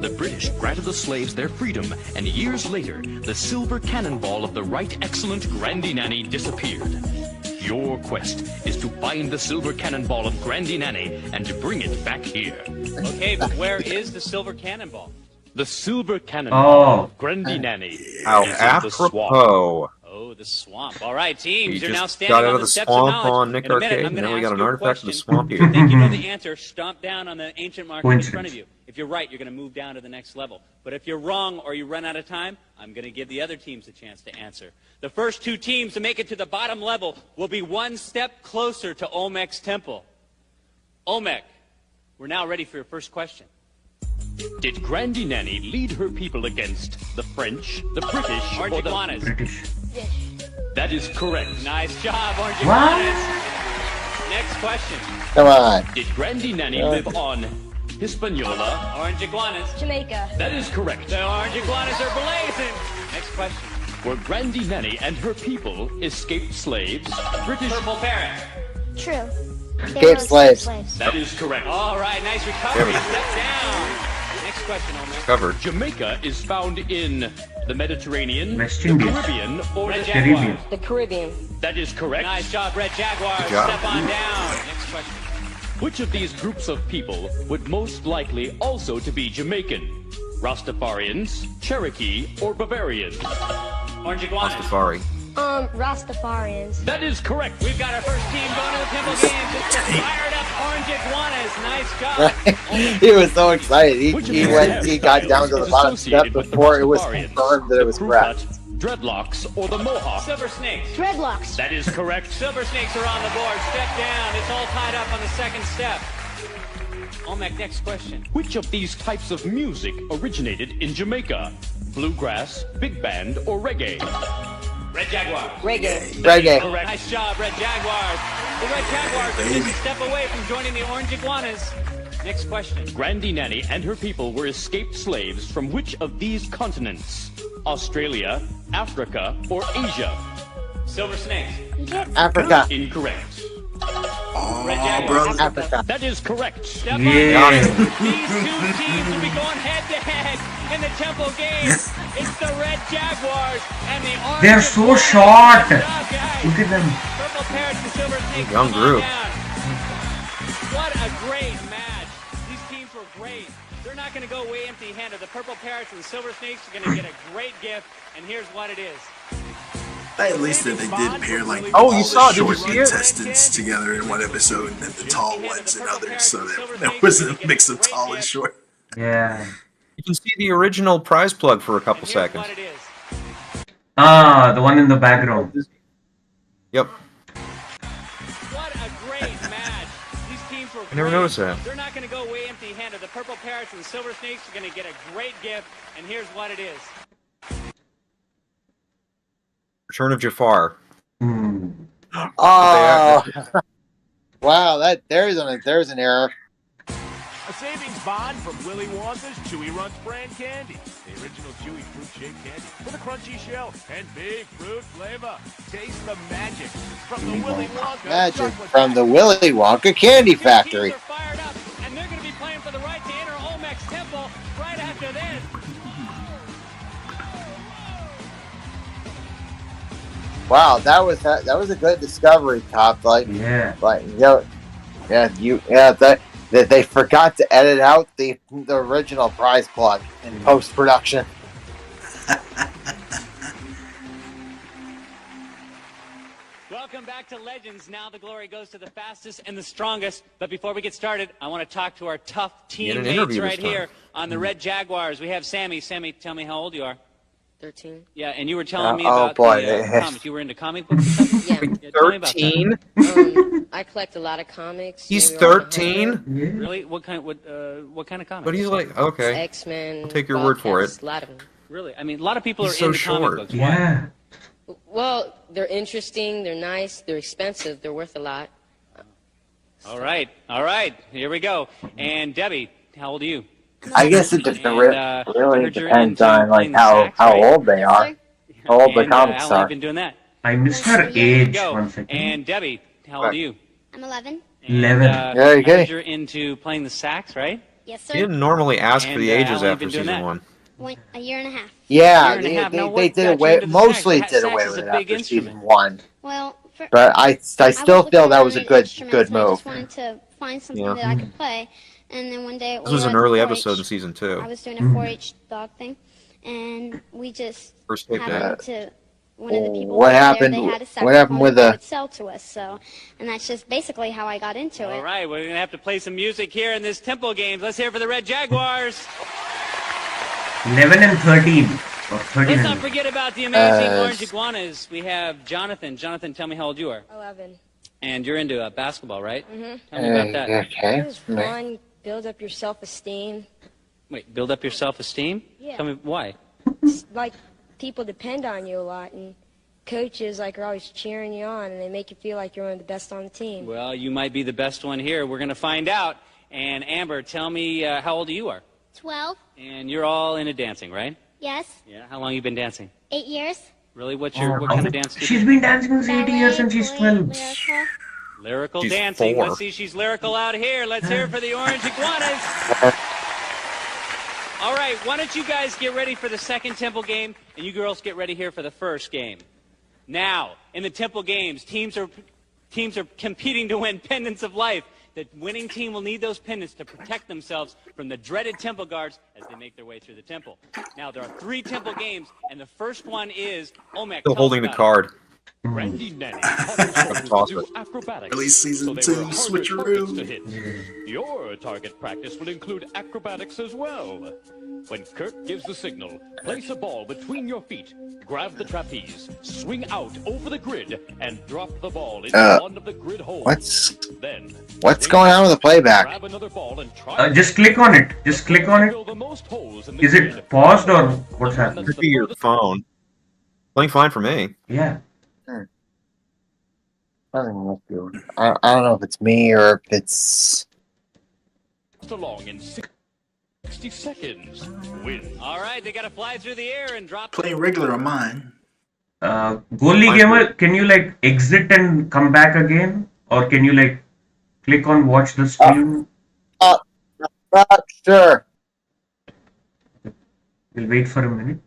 The British granted the slaves their freedom, and years later, the silver cannonball of the right excellent Grandy Nanny disappeared. Your quest is to find the silver cannonball of Grandy Nanny and to bring it back here. Okay, but where is the silver cannonball? The silver cannonball of Grandy Nanny How is in the swamp. apropos. Oh, the swamp. All right, teams, We you're now just standing got out on of the the steps of swamp knowledge. on Nick In a minute, Arcade, I'm and gonna then we ask got an you a artifact of the question. swamp If here. you think you know the answer, stomp down on the ancient marker in front of you. If you're right, you're going to move down to the next level. But if you're wrong or you run out of time, I'm going to give the other teams a chance to answer. The first two teams to make it to the bottom level will be one step closer to Olmec's temple. Olmec, we're now ready for your first question. Did Grandy Nanny lead her people against the French, the British, Orange or the iguanas. British. That is correct. Nice job, Orange What? iguanas. Next question. Come on. Did Grandy Nanny live on Hispaniola? Orange iguanas. Jamaica. That is correct. The orange iguanas are blazing. Next question. Were Grandy Nanny and her people escaped slaves? British Purple parrot. True. Escaped slaves. That is correct. All right, nice recovery. Step down. Next question, Olmec. Covered. Jamaica is found in the Mediterranean, West the Indies. Caribbean, or Red the Jaguar. Caribbean. The Caribbean. That is correct. Nice job, Red Jaguar. Good job. Step on down. Next question. Which of these groups of people would most likely also to be Jamaican? Rastafarians, Cherokee, or Bavarians? Orange iguanas. Rastafari. Rastafarians. That is correct. We've got our first team going to the Temple Games. It's the fired up orange iguanas. Nice job. He was so excited. Which of He these went. He got down to the is bottom step associated with the before it was Rastafarians? confirmed that it was The correct. crew cut, dreadlocks, or the mohawk? Silver snakes. Dreadlocks. That is correct. Silver snakes are on the board. Step down. It's all tied up on the second step. Olmec, next question. Which of these types of music originated in Jamaica? Bluegrass, big band, or reggae? Red Jaguar. Reggae. Reggae. Correct. Nice job, Red Jaguars. The Red Jaguars are just a step away from joining the Orange Iguanas. Next question. Grandy Nanny and her people were escaped slaves from which of these continents? Australia, Africa, or Asia? Silver snakes. Africa. Incorrect. Red Oh, Jaguars. brother. Africa. That is correct. Step on Yeah. down. These two teams will be going head to head in the Temple Games. It's the Red Jaguars and the Orange They're so Iguanas. short. Good job, guys. Look at them. Purple Parrots and Silver Snakes. Young come on group. down. What a great match. These teams were great. They're not going to go away empty-handed. The Purple Parrots and the Silver Snakes are going to get a great gift, and here's what it is. At least that they did pair like Oh, all you the saw it. Did you short see it? contestants together in one episode, and then the tall ones in others, so that there was a mix of tall and short. Yeah. You can see the original prize plug for a couple seconds. Ah, the one in the background. Yep. What a great match. These teams were I never great. noticed that. They're not going to go away empty-handed. The Purple Parrots and the Silver Snakes are going to get a great gift, and here's what it is. Return of Jafar. Oh, wow! There's an error. A savings bond from Willy Wonka's Chewy Runts brand candy. The original chewy fruit shaped candy with a crunchy shell and big fruit flavor. Taste the magic from the Willy Wonka. Magic from the Willy Wonka Candy Factory. They're fired up, and they're going to be playing for the right to enter Olmec's Temple right after this. Wow, that was a good discovery, Top. Like, Yeah. like that they forgot to edit out the original prize plug in post production. Welcome back to Legends. Now the glory goes to the fastest and the strongest. But before we get started, I want to talk to our tough Get an teammates interview right this time. here on the Red Jaguars. We have Sammy. Sammy, tell me how old you are. 13. Yeah, and you were telling me Oh, about boy. the comics. You were into comic books and stuff? Yeah. Yeah, tell me about that. 13? I collect a lot of comics. He's maybe around 13? 100. Really? What kind of comics? But he's like, okay. X-Men. I'll take your word for Bobcats, it. A lot of them. Really? I mean, a lot of people He's are so into comic short. books. Why? Yeah. Well, they're interesting. They're nice. They're expensive. They're worth a lot. All right. All right. Here we go. And Debbie, how old are you? I guess it And, really I heard you're depends into on like playing the how sax, right? old they are, how old the And, comics how long have are. you been doing that? I missed her Here we age. go. 1 second. And Debbie, how old are you? I'm 11. And, 11. Yeah, I okay. heard you're into playing the sax, right? Yes, He sir. didn't normally ask for And, the how ages long have you after been doing season that? 1. A year and a half. Yeah, Year and a half. Now, they what did got you away. into the Mostly sax? did Sax away is with a it big after instrument. season 1. Well, But I still wasn't feel that very was a good at good instruments, and I move. just wanted to find something Yeah. that I could play. And then one day This was an early episode in season 2. I was doing a 4-H dog thing, and we just First tape happened to one of the people What over happened- there, they had a what happened saxophone with that they the- would sell to us. So, and that's just basically how I got into it. All right, we're going to have to play some music here in this Temple Games. Let's hear it for the Red Jaguars. 11 and 13. Or 13 Let's not and forget about the amazing Uh, Orange Iguanas. We have Jonathan. Jonathan, tell me how old you are. 11. And you're into basketball, right? Mm-hmm. Tell me about that. Okay. It was fun. Build up your self-esteem. Wait, build up your self-esteem? Yeah. Tell me why. It's like people depend on you a lot, and coaches like are always cheering you on, and they make you feel like you're one of the best on the team. Well, you might be the best one here. We're going to find out. And Amber, tell me how old you are. 12. And you're all into dancing, right? Yes. Yeah. How long you been dancing? 8 years. Really? What kind of dance do you She's do? been dancing since 8 Ballet, years and she's ballet, 12. lyrical. Lyrical She's dancing. 4. Let's see, she's lyrical out here. Let's hear it for the Orange Iguanas. All right, why don't you guys get ready for the second Temple game, and you girls get ready here for the first game. Now, in the Temple Games, teams are competing to win pendants of life. The winning team will need those pendants to protect themselves from the dreaded Temple Guards as they make their way through the temple. Now, there are 3 Temple Games, and the first one is Olmec. Still tell us holding the about it. card. Randy Nanny Toss it. acrobatics. Early season so they were 2 harder targets to switcheroo. hit. Your target practice will include acrobatics as well. When Kirk gives the signal, place a ball between your feet, grab the trapeze, swing out over the grid, and drop the ball into one of the grid holes. Then, What's going on with the playback? grab another ball and try Just click on it. Just click on it. fill the most holes in the Is grid. it paused or what's happening? Could be your phone. Playing fine for me. Yeah. I don't know if it's me or if it's. along in 60 seconds. Win. All right, they got to fly through the air and drop. Playing regular on mine. Goalie Gamer, can you like exit and come back again? Or can you like click on watch the stream? Not sure. We'll wait for a minute.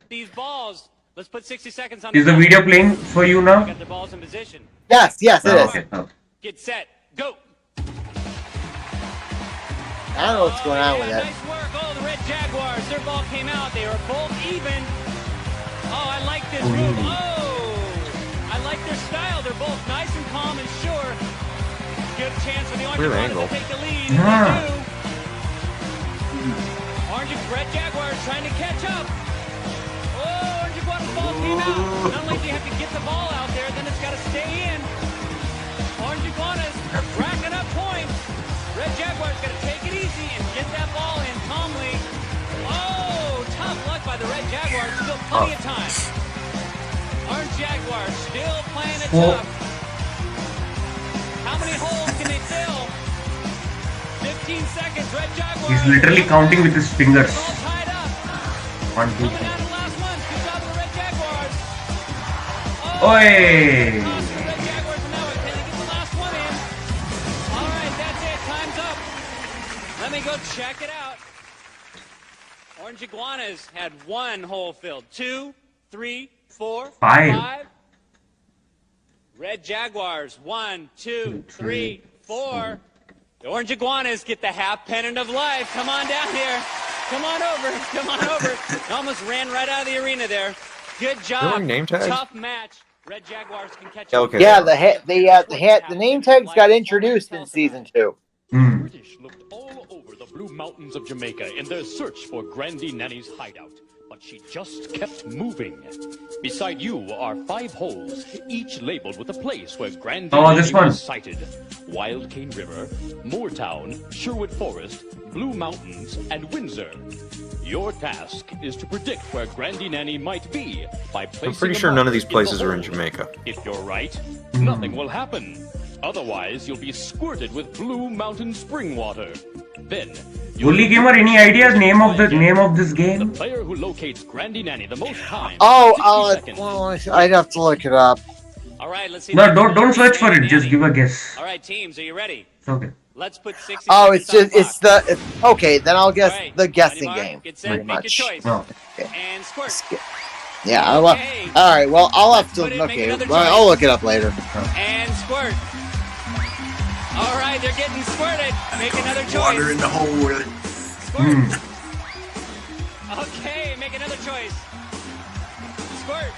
These balls. Let's put 60 seconds on. Is the video playing for you now? Got the balls in position. Yes, it is. Okay. Oh. Get set. Go. I don't know what's going on with Yeah, it. nice work. Oh, the Red Jaguars. Their ball came out. They were both even. this room. Oh! I like their style. They're both nice and calm and sure. Good chance for the Orange Iguanas to take the lead. They do. Orange Red Jaguars trying to catch up. Oh, Orange Iguanas ball came out. Not only do you have to get the ball out there, then it's got to stay in. Orange Iguanas racking up points. Red Jaguars got to take it easy and get that ball in calmly. Oh, tough luck by the Red Jaguars. Still plenty of time. Orange Jaguars still playing it tough. How many holes can they fill? 15 seconds. Red Jaguars. He's literally counting with his fingers. One, two, three. Oi! Let me go check it out. Orange Iguanas had 1 hole filled. 2, 3, 4, 5. Red Jaguars, 1, 2, 3, 4. The Orange Iguanas get the half pennant of life. Come on down here. Come on over. Come on over. Almost ran right out of the arena there. Good job. Name tags? Tough match. Red Jaguars can catch up. Okay. Yeah, the name tags got introduced in season 2. The British looked all over the Blue Mountains of Jamaica in their search for Grandy Nanny's hideout, but she just kept moving. Beside you are 5 holes, each labeled with a place where Grandy Nanny was sighted. Wild Cane River, Moortown, Sherwood Forest, Blue Mountains, and Windsor. Your task is to predict where Grandy Nanny might be by placing I'm pretty sure none of these places are in Jamaica. If you're right, nothing will happen. Otherwise, you'll be squirted with Blue Mountain spring water. Then, Bully Gamer, any idea name of this game? The player who locates Grandy Nanny the most time. I'd have to look it up. All right, let's see. No, don't search for it. Just give a guess. All right, teams, are you ready? It's okay. Let's put 60 Oh, it's seconds just on the clock. okay. Then I'll guess the guessing Ready, Mark? game. Get set, Pretty make much. your choice. Oh, okay. And squirt. Yeah. All right. Well, I'll have to. Okay. Well, I'll look it up later. And squirt. All right, they're getting squirted. Make another choice. Water in the hole. Squirt. Okay, make another choice. Squirt.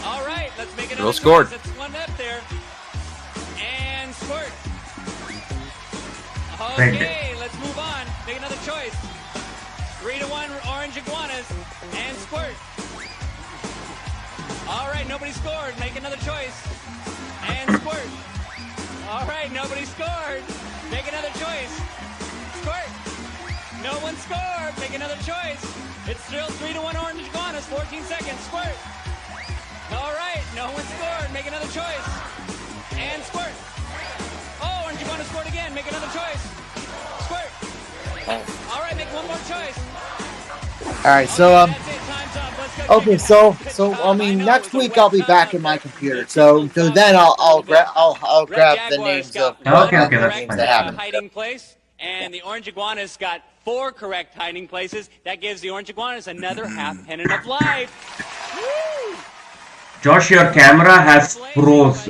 All right, let's make another choice. Scored. That's one up there. And squirt. Okay, let's move on. Make another choice. 3-1 Orange Iguanas. And squirt. All right, nobody scored. Make another choice. And squirt. All right, nobody scored. Make another choice. Squirt. No one scored. Make another choice. It's still 3-1 Orange Iguanas. 14 seconds. Squirt. All right, no one scored. Make another choice. And squirt. Oh, Orange Iguanas scored again. Make another choice. Squirt. All right, make one more choice. All right. So Okay, so I mean, next week I'll be back in my computer. So then I'll grab the names of that's fine. Hiding place, and the Orange Iguanas got 4 correct hiding places. That gives the Orange Iguanas another half pennant of life. Woo! Josh, your camera has froze.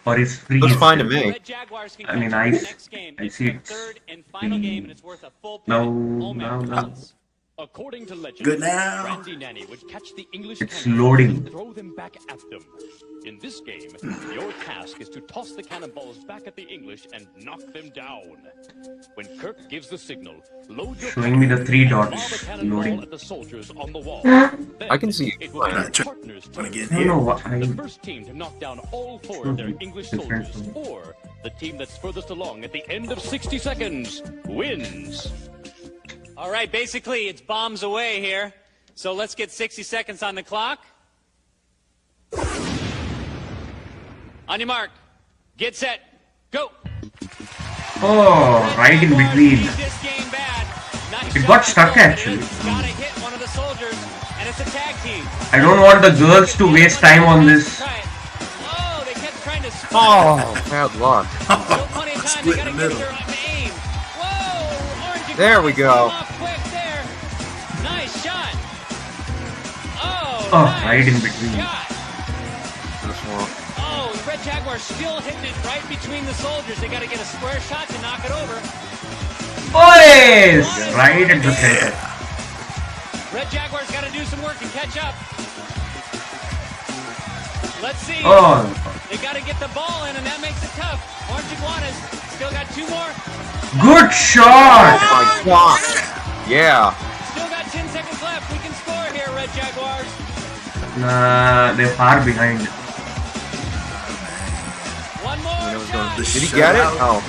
Or is freeze. Looks fine to me. I mean, I see it. No. According to legend, Good now. Grandy Nanny would catch the English It's cannonballs loading. and throw them back at them. In this game, your task is to toss the cannonballs back at the English and knock them down. When Kirk gives the signal, load your Showing me the 3 lob dots a cannonball loading. at the soldiers on the wall. I can see It will be Right. the partners' turn. Again I don't here. know what The first team to knock down all 4 of their English soldiers, or the team that's furthest along at the end of 60 seconds, wins. All right, basically, it's bombs away here. So let's get 60 seconds on the clock. On your mark, get set, go. Oh, right in between. This game bad. Nice It shot got by stuck Cole, but actually. it's gotta hit one of the soldiers, and it's a tag team. I don't want the girls to waste time on this. Oh, they kept trying to split. Bad luck. Still plenty of time. They Split gotta in the get middle. their aim. Whoa, Orange There we Iguanas go. came off quick there. Nice shot. Oh, Oh, nice right in between. shot. Oh, the Red Jaguars still hitting it right between the soldiers. They got to get a square shot to knock it over. Boys! Right at the center. Red Jaguar's got to do some work and catch up. Let's see. Oh. They got to get the ball in, and that makes it tough. Orange Iguanas still got 2 more. Good shot! Oh my god! Yeah. Still got 10 seconds left. We can score here, Red Jaguars. Nah, they're far behind. One more shot. Did he get it? Oh.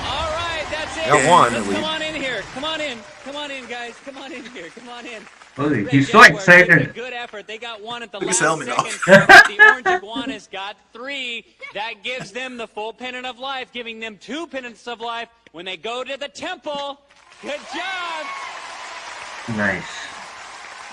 All right, that's it. Got one, at Let's least. come on in here. Come on in. Come on in, guys. Come on in here. Come on in. Oh, Red he's so Jaguars making excited. a good effort. They got 1 at the Took his last helmet second. off. The Orange Iguanas got 3. That gives them the full pennant of life, giving them 2 pennants of life when they go to the temple. Good job. Nice.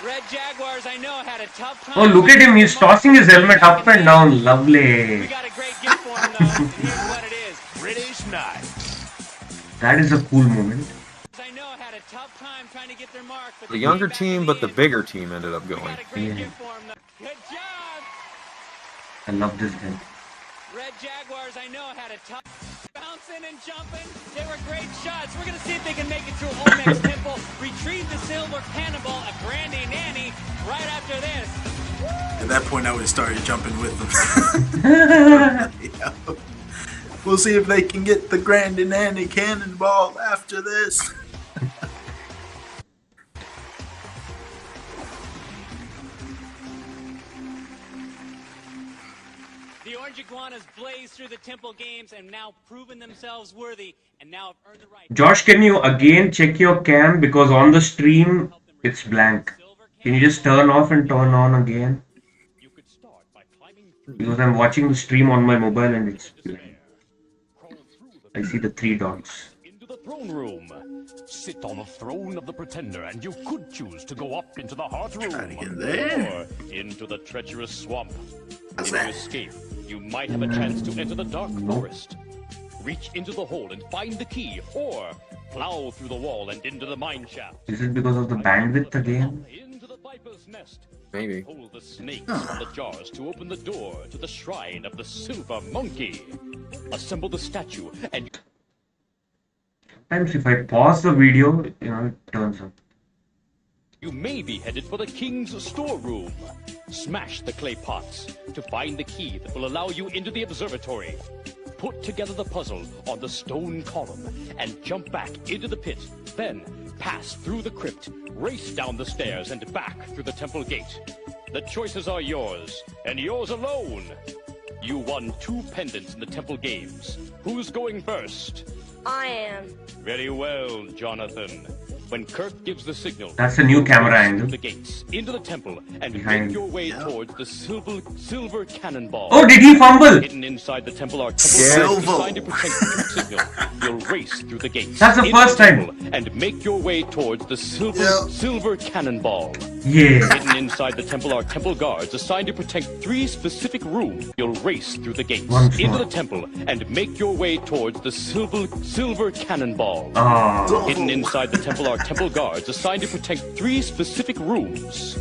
Red Jaguars, I know, had a tough time. Oh, look at him. He's tossing his helmet up and down. Lovely. We got a great gift for him, though. And here's what it is. British knife. That is a cool moment. I know had a tough time trying to get their mark, but The younger team, but the bigger team ended up going. Yeah. Good job. I love this game. Red Jaguars, I know, had a tough bouncing and jumping. They were great shots. We're going to see if they can make it through Olmec's Temple, retrieve the silver cannonball of Grandy Nanny right after this. At that point, I would have started jumping with them. Yeah. We'll see if they can get the Grandy Nanny cannonball after this. The Orange Iguanas blazed through the Temple games and now proven themselves worthy and now have earned the right. Josh, can you again check your cam? Because on the stream, it's blank. Can you just turn off and turn on again? Because I'm watching the stream on my mobile and it's blank. I see the 3 dots. Into the throne room. Sit on the throne of the pretender, and you could choose to go up into the heart room, there. or into the treacherous swamp. How's If you that? escape, you might have a chance to enter the dark forest. Reach into the hole and find the key, or plow through the wall and into the mine shaft. Is it because of the bandwidth again? Into the viper's nest. Maybe. Hold the snakes on the jars to open the door to the shrine of the silver monkey. Assemble the statue and Sometimes if I pause the video, you know, it turns up. you may be headed for the king's storeroom. Smash the clay pots to find the key that will allow you into the observatory. Put together the puzzle on the stone column and jump back into the pit. Then pass through the crypt, race down the stairs and back through the temple gate. The choices are yours, and yours alone. You won 2 pendants in the temple games. Who's going first? I am. Very well, Jonathan. When Kirk gives the signal, That's a new camera race angle. through the gates, into the temple, and Behind. make your way towards the silver cannonball. Oh, did he fumble? Hidden inside the temple are temple Yeah. guards designed to protect the signal. You'll race through the gates. That's the into first time. temple, and make your way towards the silver cannonball. Yeah. Hidden inside the temple are temple guards assigned to protect 3 specific rooms. You'll race through the gates Once into more. the temple and make your way towards the silver cannonball. Oh. Hidden inside the temple are temple guards assigned to protect 3 specific rooms.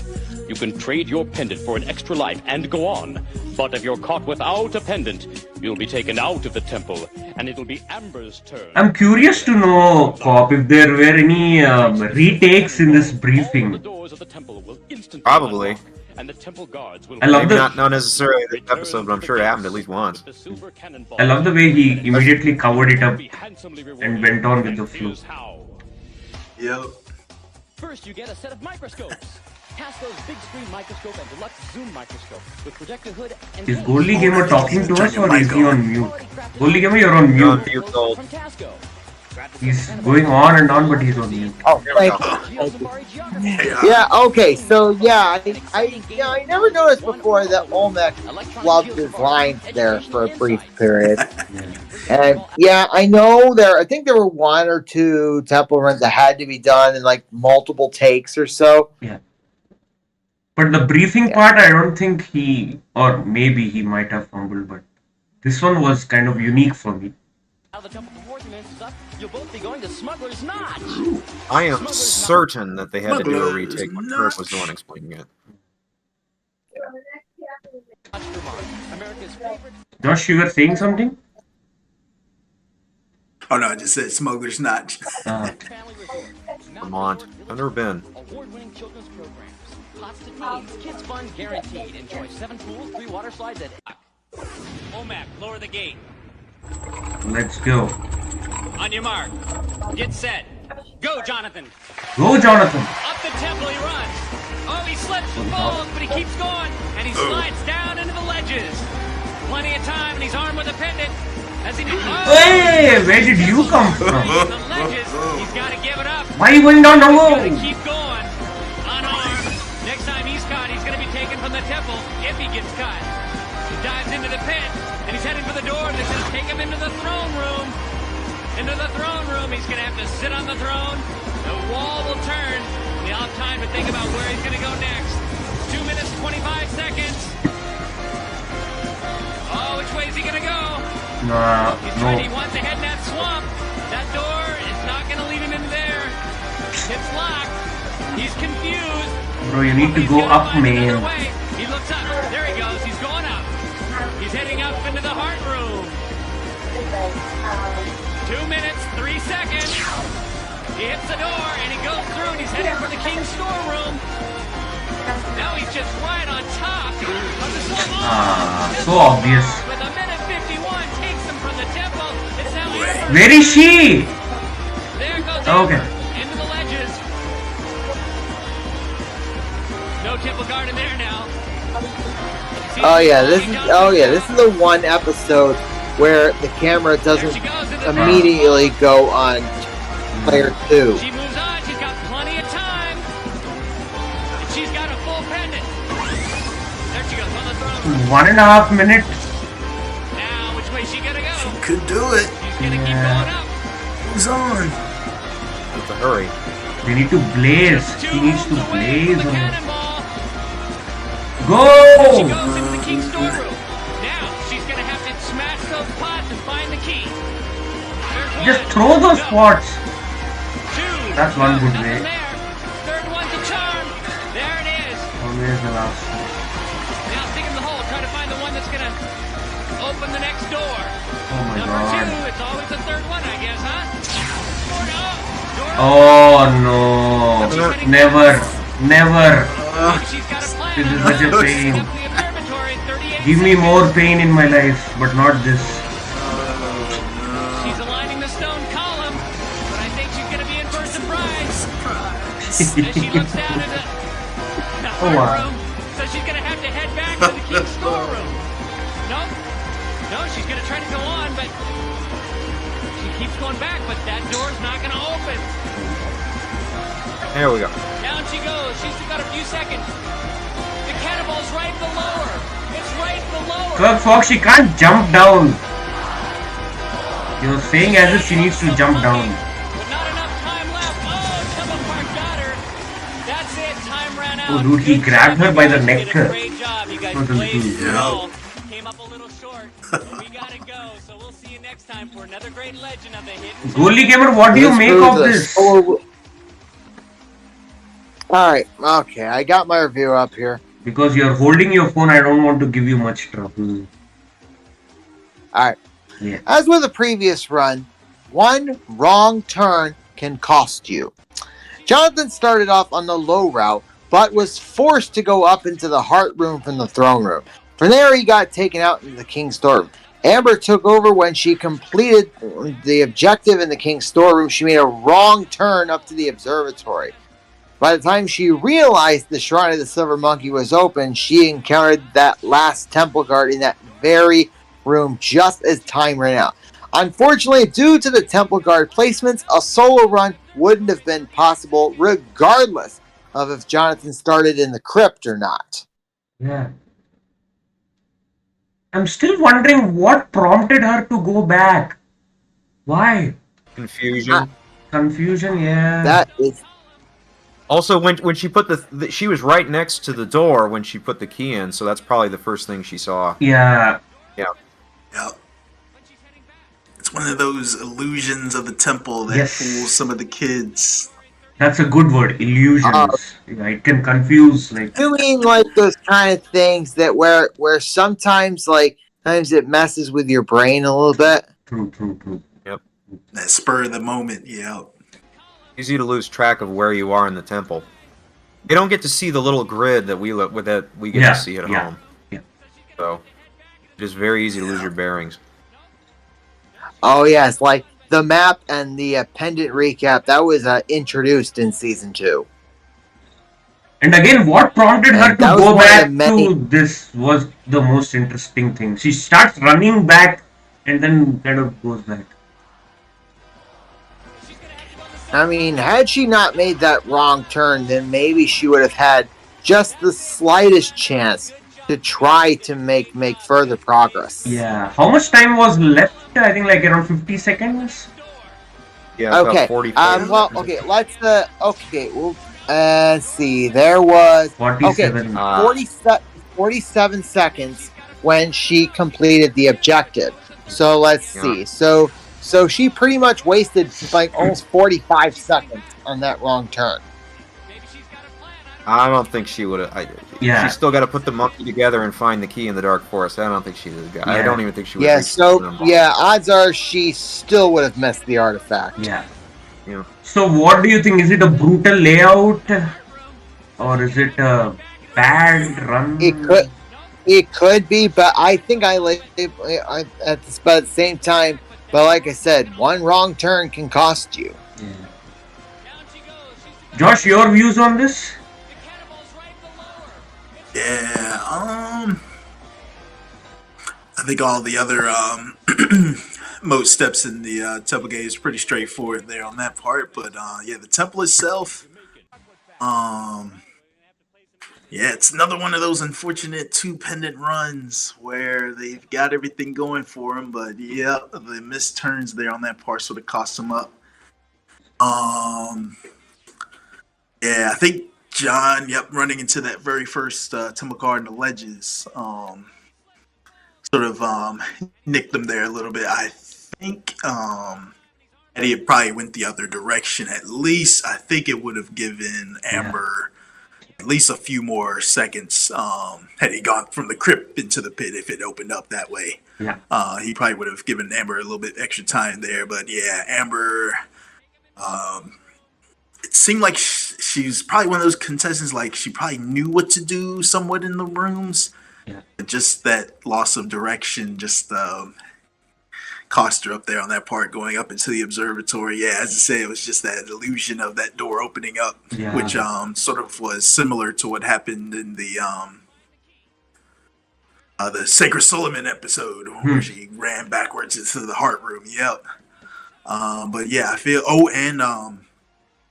You can trade your pendant for an extra life and go on. But if you're caught without a pendant, you'll be taken out of the temple, and it'll be Amber's turn. I'm curious to know, Cop, if there were any retakes in this briefing. The doors of the temple will instantly Probably. unlock, and the temple guards will I love Maybe the not necessarily this episode, but I'm sure it happened at least once. the silver cannonball. I love the way he immediately covered it up Be handsomely and rewarded. went on with the And flow. here's how. Yep. First, you get a set of microscopes. Hasbro's big screen microscope and deluxe zoom microscope with projector hood and Is case. Goldie Gamer talking to us or is he on mute? Quality crafted Goldie Gamer, you're on You're on mute. mute, Gold. from Tasco. He's going on and on, but he's on mute. Oh, There we thank go. you. Thank you. Geosafari geography. Yeah, okay, so yeah, I never noticed before that Olmec loved his lines there for a brief period. And yeah, I know I think there were 1 or 2 temple runs that had to be done in like multiple takes or so. Yeah. But the briefing part, I don't think or maybe he might have fumbled, but this one was kind of unique for me. Now the temple for 40 minutes is up. You'll both be going to Smuggler's Notch. I am certain that they had to do a Smuggler's retake when Kirk was the one explaining it. America's favorite. Josh, you were saying something? Oh no, I just said Smuggler's Notch. Uh, Family resort. Now Vermont. I've never been. Award-winning children's programs. Pots to teens. Kids fun guaranteed. Enjoy 7 pools, 3 water slides at... Omac, lower the gate. Let's go. On your mark. Get set. Go, Jonathan. Go, Jonathan. Up the temple he runs. Oh, he slips and falls, but he keeps going. And he slides down into the ledges. Plenty of time, and he's armed with a pendant. As he Hey, where did you come from? The ledges, he's got to give it up. Why are you going down the He's road? got to keep going. Unarmed. Next time he's caught, he's going to be taken from the temple if he gets caught. He dives into the pit, and he's heading for the door that's going to take him into the throne room. Into the throne room. He's going to have to sit on the throne. The wall will turn. And he'll have time to think about where he's going to go next. 2 minutes, 25 seconds. Oh, which way is he going to go? Nah, no. He wants to head in that swamp. That door is not going to lead him in there. It's locked. He's confused. Bro, you need to go up, man. He looks up. There he goes. He's going up. He's heading up into the heart room. 2 minutes, 3 seconds. He hits the door and he goes through and he's heading for the king's storeroom. Now he's just right on top of the swamp. So obvious. With a minute 51 takes him from the temple. It's now Where is she? There goes Okay. into the ledges. No temple guard in there now. Oh yeah, this is the one episode where the camera doesn't immediately go on player 2. She moves on. She's got plenty of time. And she's got a full pendant. There she goes on the throne. 1.5 minutes. Now, which way she gonna go? She could do it. She's gonna keep going up. Who's on? It's a hurry. They need to blaze. He needs to blaze. Go! She goes into the king's storeroom. Now, she's gonna have to smash those pots and find the key. Just throw those pots. That's one good way. Third one's a charm. There it is. Always the last one. Now stick in the hole. Try to find the one that's gonna open the next door. Oh my Number god. 2. It's always the third one, I guess, huh? Oh no. Never. Never. This is such a pain. Give me more pain in my life, but not this. She's aligning the stone column, but I think she's gonna be in for a surprise. As she looks down at the heart room, so she's gonna have to head back to the king's storeroom. Nope. No, she's gonna try to go on, but she keeps going back, but that door's not gonna open. There we go. Down she goes. She's got a few seconds. The cannonball's right below her. It's right below her. Kirk Fox, she can't jump down. You're saying as if she needs to jump down. But not enough time left. Oh, Temple Park got her. That's it. Time ran out. Oh dude, he grabbed her by the neck. Great job. You guys played well. Came up a little short. We gotta go. So we'll see you next time for another great legend of the hidden. Goalie Gamer, what do you make of this? Alright, okay, I got my review up here. Because you're holding your phone, I don't want to give you much trouble. Alright. Yeah. As with the previous run, one wrong turn can cost you. Jonathan started off on the low route, but was forced to go up into the heart room from the throne room. From there, he got taken out into the king's storeroom. Amber took over when she completed the objective in the king's storeroom. She made a wrong turn up to the observatory. By the time she realized the Shrine of the Silver Monkey was open, she encountered that last temple guard in that very room just as time ran out. Unfortunately, due to the temple guard placements, a solo run wouldn't have been possible regardless of if Jonathan started in the crypt or not. Yeah. I'm still wondering what prompted her to go back. Why? Confusion. Confusion, yeah. That is... Also, when she put she was right next to the door when she put the key in, so that's probably the first thing she saw. Yeah. Yeah. Yeah. It's one of those illusions of the temple that fools some of the kids. That's a good word, illusions. Yeah, it can confuse, like. You mean like those kind of things that where sometimes sometimes it messes with your brain a little bit? True. Yep. That spur of the moment, yeah. Easy to lose track of where you are in the temple. You don't get to see the little grid that we get to see at home. Yeah. So it is very easy to lose your bearings. Oh yes, like the map and the pendant recap that was introduced in season 2. And again, what prompted her And to that was go one of the back many- to this was the most interesting thing. She starts running back and then kind of goes back. I mean, had she not made that wrong turn, then maybe she would have had just the slightest chance to try to make further progress. Yeah. How much time was left? I think like around 50 seconds. Yeah, Okay. about 45. Well, okay. Let's. Okay. Well, see. There was 47. 47 seconds when she completed the objective. So let's see. So she pretty much wasted like almost 45 seconds on that wrong turn. I don't think she would have. Yeah. She's still got to put the monkey together and find the key in the dark forest. I don't think she's the guy. I don't even think she would. Yeah. So odds are she still would have missed the artifact. Yeah. Yeah. So what do you think? Is it a brutal layout, or is it a bad run? It could be, but I think I like it at the same time. But like I said, one wrong turn can cost you. Yeah. Josh, your views on this? Yeah, I think all the other most steps in the temple gate is pretty straightforward there on that part. But yeah, the temple itself, yeah, it's another one of those unfortunate 2 pendant runs where they've got everything going for them, but yeah, the missed turns there on that part sort of cost them up. Yeah, I think John, running into that very first temple guard in the ledges, sort of nicked them there a little bit. I think had he probably went the other direction, at least I think it would have given Amber at least a few more seconds had he gone from the crypt into the pit if it opened up that way. Yeah. He probably would have given Amber a little bit extra time there. But yeah, Amber, it seemed like she's probably one of those contestants, like she probably knew what to do somewhat in the rooms. Yeah. But just that loss of direction just cost her up there on that part going up into the observatory. Yeah, as I say, it was just that illusion of that door opening up, which sort of was similar to what happened in the Sacred Solomon episode where she ran backwards into the heart room. Yep. But yeah, I feel. Oh, and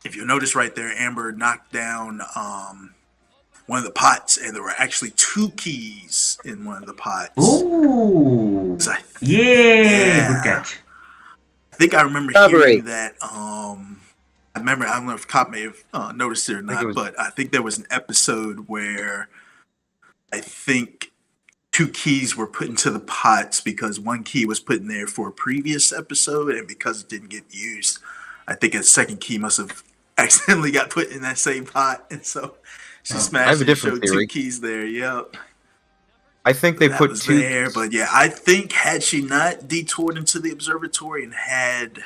if you notice right there, Amber knocked down one of the pots, and there were actually 2 keys in one of the pots. Ooh! Yeah, good catch. I think I remember hearing that. I remember. I don't know if Cop may have noticed it or not, but I think there was an episode where I think 2 keys were put into the pots because 1 key was put in there for a previous episode, and because it didn't get used, I think a second key must have accidentally got put in that same pot, and so she smashed it and showed theory. 2 keys there. Yep. I think they put 2 there, but yeah, I think had she not detoured into the observatory and had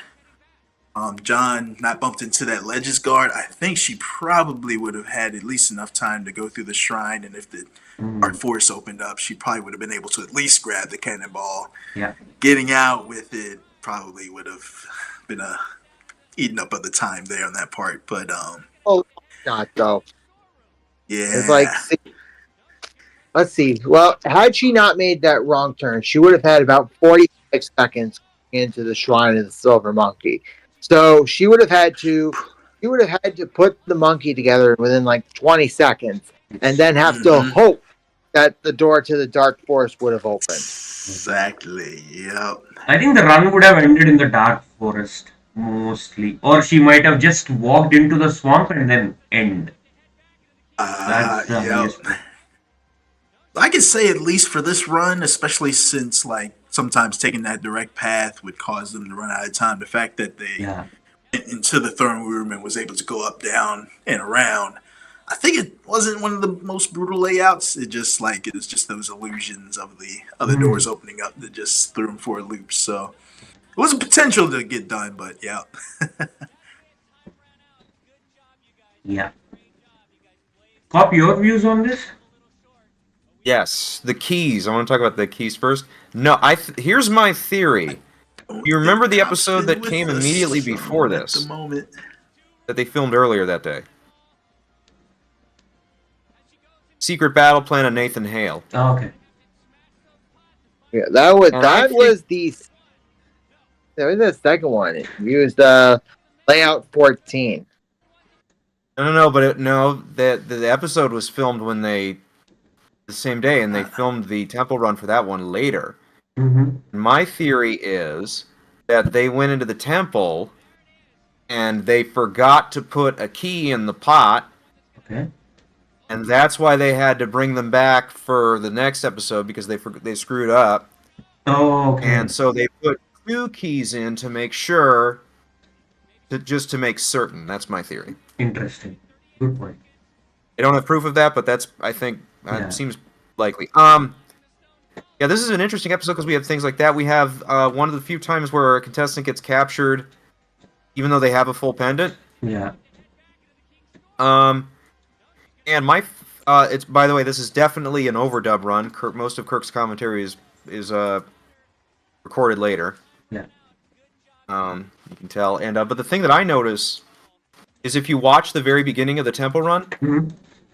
John not bumped into that Legends guard, I think she probably would have had at least enough time to go through the shrine, and if the Dark Force opened up, she probably would have been able to at least grab the cannonball. Yeah. Getting out with it probably would have been eaten up of the time there on that part, but not though. Yeah. It's like, let's see. Well, had she not made that wrong turn, she would have had about 45 seconds into the Shrine of the Silver Monkey. So she would have had to put the monkey together within like 20 seconds, and then have to hope that the door to the Dark Forest would have opened. Exactly. Yep. I think the run would have ended in the Dark Forest mostly, or she might have just walked into the swamp and then end. That's the highest. I could say at least for this run, especially since like sometimes taking that direct path would cause them to run out of time. The fact that they went into the throne room and was able to go up, down, and around, I think it wasn't one of the most brutal layouts. It was just those illusions of the other doors opening up that just threw them for a loop. So it was a potential to get done, but yeah. Yeah. Cop, your views on this? Yes, the keys. I want to talk about the keys first. No, here's my theory. You remember the episode that came immediately before this? At the moment. That they filmed earlier that day. Secret Battle Plan of Nathan Hale. Oh, okay. Yeah, that was the second one. It used layout 14. No, but the episode was filmed the same day, and they filmed the temple run for that one later. Mm-hmm. My theory is that they went into the temple and they forgot to put a key in the pot. Okay. And that's why they had to bring them back for the next episode, because they screwed up. Oh, okay. And so they put 2 keys in to make sure, just to make certain. That's my theory. Interesting. Good point. I don't have proof of that, but I think it seems likely. Yeah, this is an interesting episode because we have things like that. We have one of the few times where a contestant gets captured, even though they have a full pendant. Yeah. And it's, by the way, this is definitely an overdub run. Most of Kirk's commentary is recorded later. Yeah. You can tell. And but the thing that I notice is if you watch the very beginning of the temple run,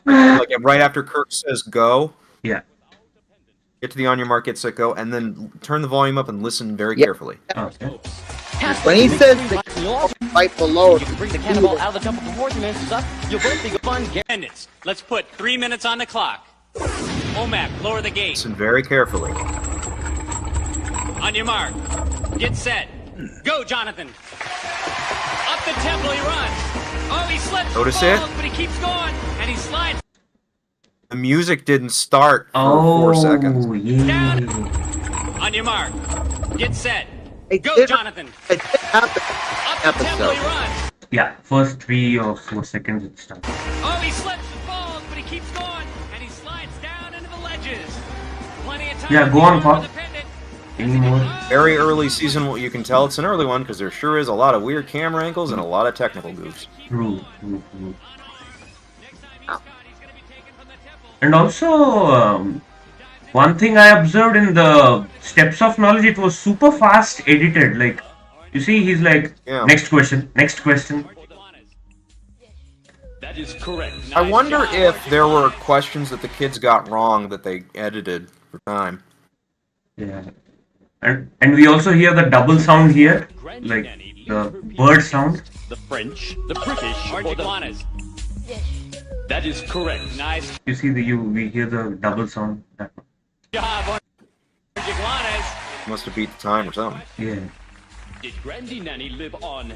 like right after Kirk says go. Yeah. Get to the on your mark, get set, go, and then turn the volume up and listen very carefully. Okay. When he says right below, you can bring the cannonball out of the temple before 3 minutes is up. You'll both be fun. Minutes. Let's put 3 minutes on the clock. Omac, lower the gate. Listen very carefully. On your mark. Get set. Go, Jonathan. Up the temple he runs. Oh, he slips. Notice falls, it? But he keeps going, and he slides. The music didn't start for 4 seconds. Yeah. On your mark. Get set. Go, Jonathan. It did happen. Up the temple he runs. Yeah, first 3 or 4 seconds it starts. Oh, he slips and falls, but he keeps going, and he slides down into the ledges. Plenty of time. Yeah, go on, Pop. Any more? Very early season, you can tell it's an early one because there sure is a lot of weird camera angles and a lot of technical goofs. True. And also, one thing I observed in the Steps of Knowledge, it was super fast edited. Like, you see, he's like, next question. That is correct. I wonder if there were questions that the kids got wrong that they edited for time. Yeah. And we also hear the double sound here, like the bird sound. The French, the British, or the iguanas. That is correct. Nice You see we hear the double sound. That one. job, orange iguanas. Must have beat the time or something. Yeah. Did Grandy Nanny live on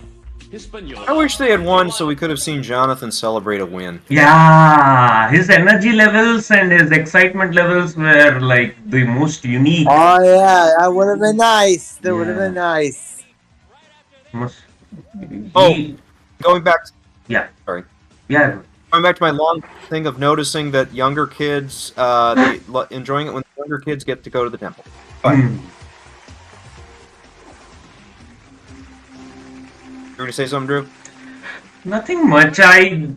Hispaniola? I wish they had won so we could have seen Jonathan celebrate a win. Yeah, his energy levels and his excitement levels were like the most unique. Oh yeah, that would have been nice. That would have been nice. Going back. Yeah. Sorry. Yeah. Going back to my long thing of noticing that younger kids, enjoying it when the younger kids get to go to the temple. But, you were going to say something, Drew? Nothing much. I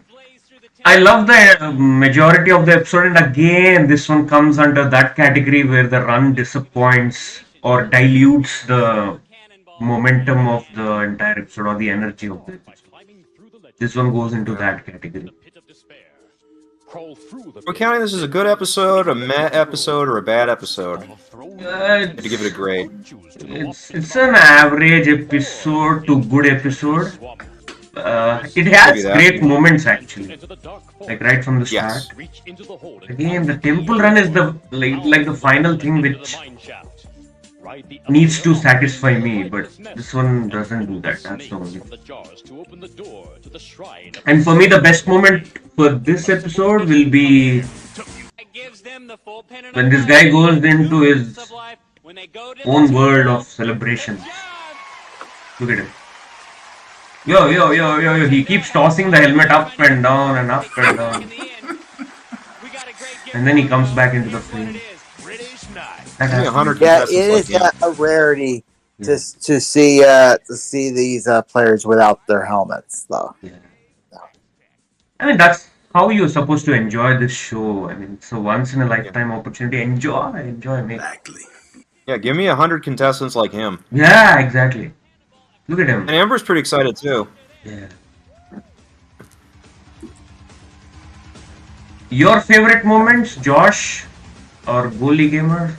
love the majority of the episode, and again, this one comes under that category where the run disappoints or dilutes the momentum of the entire episode or the energy of the episode. This one goes into that category. We're counting this as a good episode, a meh episode, or a bad episode. To give it a grade. It's an average episode to good episode. It has great moments actually, like right from the start. Again, the temple run is the like the final thing which needs to satisfy me, but this one doesn't do that. That's the only. And for me, the best moment for this episode will be when this guy goes into his own world of celebrations. Look at him. Yo, he keeps tossing the helmet up and down and up and down. And then he comes back into the frame. Yeah, it is a rarity to see these players without their helmets, though. I mean, that's how you're supposed to enjoy this show. I mean, it's a once in a lifetime opportunity. Enjoy, mate. Exactly. Yeah, give me 100 contestants like him. Yeah, exactly. Look at him. And Amber's pretty excited too. Yeah. Your favorite moments, Josh, or Goalie Gamer,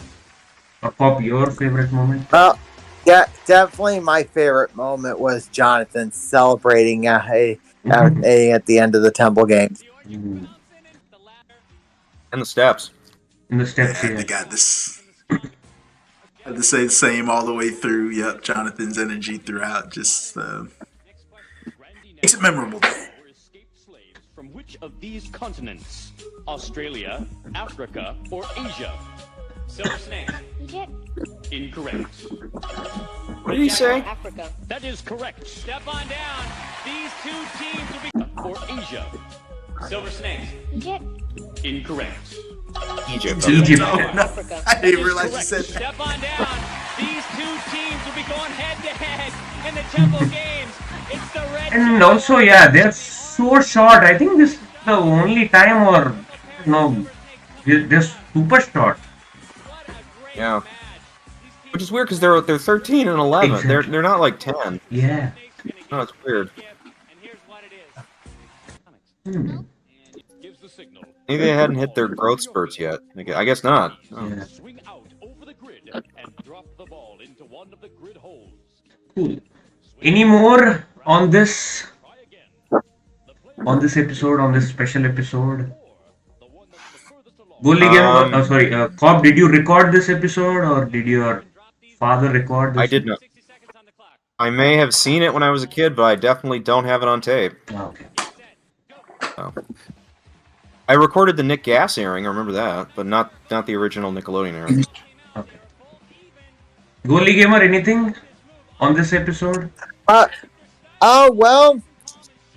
or Pop? Your favorite moment? Yeah, definitely my favorite moment was Jonathan celebrating at the end of the Temple games. Mm. And the steps. In the steps, They got this. I had to say the same all the way through. Yep, Jonathan's energy throughout just makes it memorable. From which of these continents? Australia, Africa, or Asia? Silver Snake. Incorrect. What did he say? Africa. That is correct. Step on down. These two teams will be or Asia. Silver Snake. Incorrect. Egypt. Egypt. No, I didn't realize you said that. Step on down. These two teams will be going head to head in the Temple games. It's the red. And also, yeah, they're so short. I think this is the only time, or no, they're super short. Yeah. Which is weird because they're 13 and 11. Exactly. They're not like 10. Yeah. No, it's weird. Hmm. Maybe they hadn't hit their growth spurts yet. I guess not. Oh. Yeah. Swing out over the grid and drop the ball into one of the grid holes. Cool. Any more on this? On this episode, on this special episode? Goalie Gamer, Cobb, did you record this episode, or did your father record this? I did not. I may have seen it when I was a kid, but I definitely don't have it on tape. Okay. So. I recorded the Nick Gas airing, I remember that, but not the original Nickelodeon airing. Okay. Goalie Gamer, anything on this episode? Well,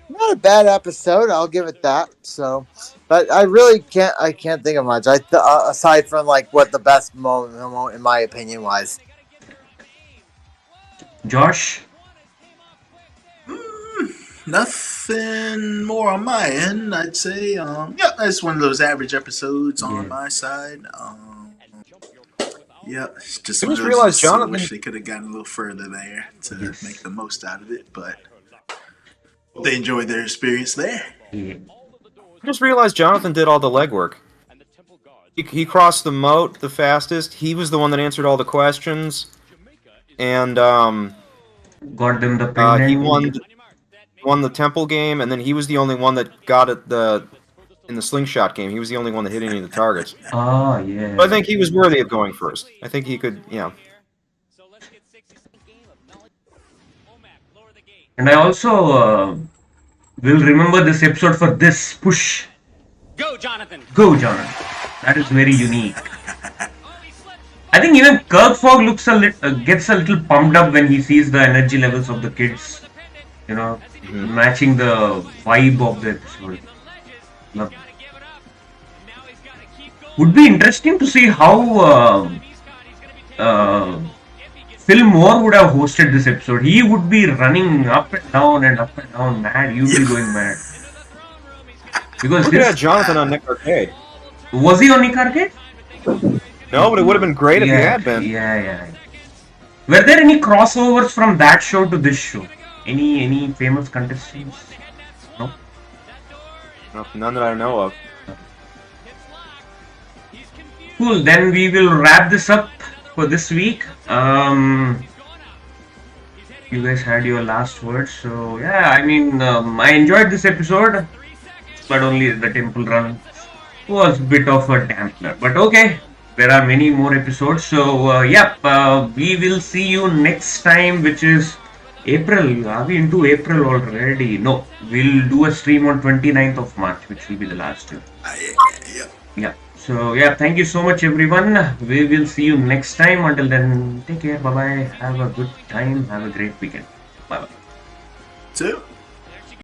not a bad episode. I'll give it that. So, but I really can't think of much. Aside from like what the best moment in my opinion was. Josh? Nothing more on my end, I'd say. That's one of those average episodes on my side. It's just I one just of those realized I Jonathan- wish they could have gotten a little further there to make the most out of it, but they enjoyed their experience there. Yeah. I just realized Jonathan did all the legwork. He crossed the moat the fastest. He was the one that answered all the questions. And got them the pendant. he won the temple game, and then he was the only one that got it in the slingshot game. He was the only one that hit any of the targets. Oh, yeah. But I think he was worthy of going first. I think he could, And I also will remember this episode for this push. Go, Jonathan! Go, Jonathan. That is very unique. I think even Kirk Fogg gets a little pumped up when he sees the energy levels of the kids. You know, matching the vibe of the episode. Love. Would be interesting to see how Phil Moore would have hosted this episode. He would be running up and down, mad. You'd be going mad. Because look at Jonathan on Nick Arcade. Was he on Nick Arcade? No, but it would have been great if he had been. Yeah. Were there any crossovers from that show to this show? Any famous contestants? No? No, none that I know of. Cool, then we will wrap this up for this week. You guys had your last words, so yeah, I mean, I enjoyed this episode, but only the temple run was a bit of a dampener. But okay, there are many more episodes, so we will see you next time, which is April. Are we into April already? No, we'll do a stream on 29th of March, which will be the last one. Yeah. So thank you so much, everyone. We will see you next time. Until then, take care. Bye bye. Have a good time. Have a great weekend. Bye bye.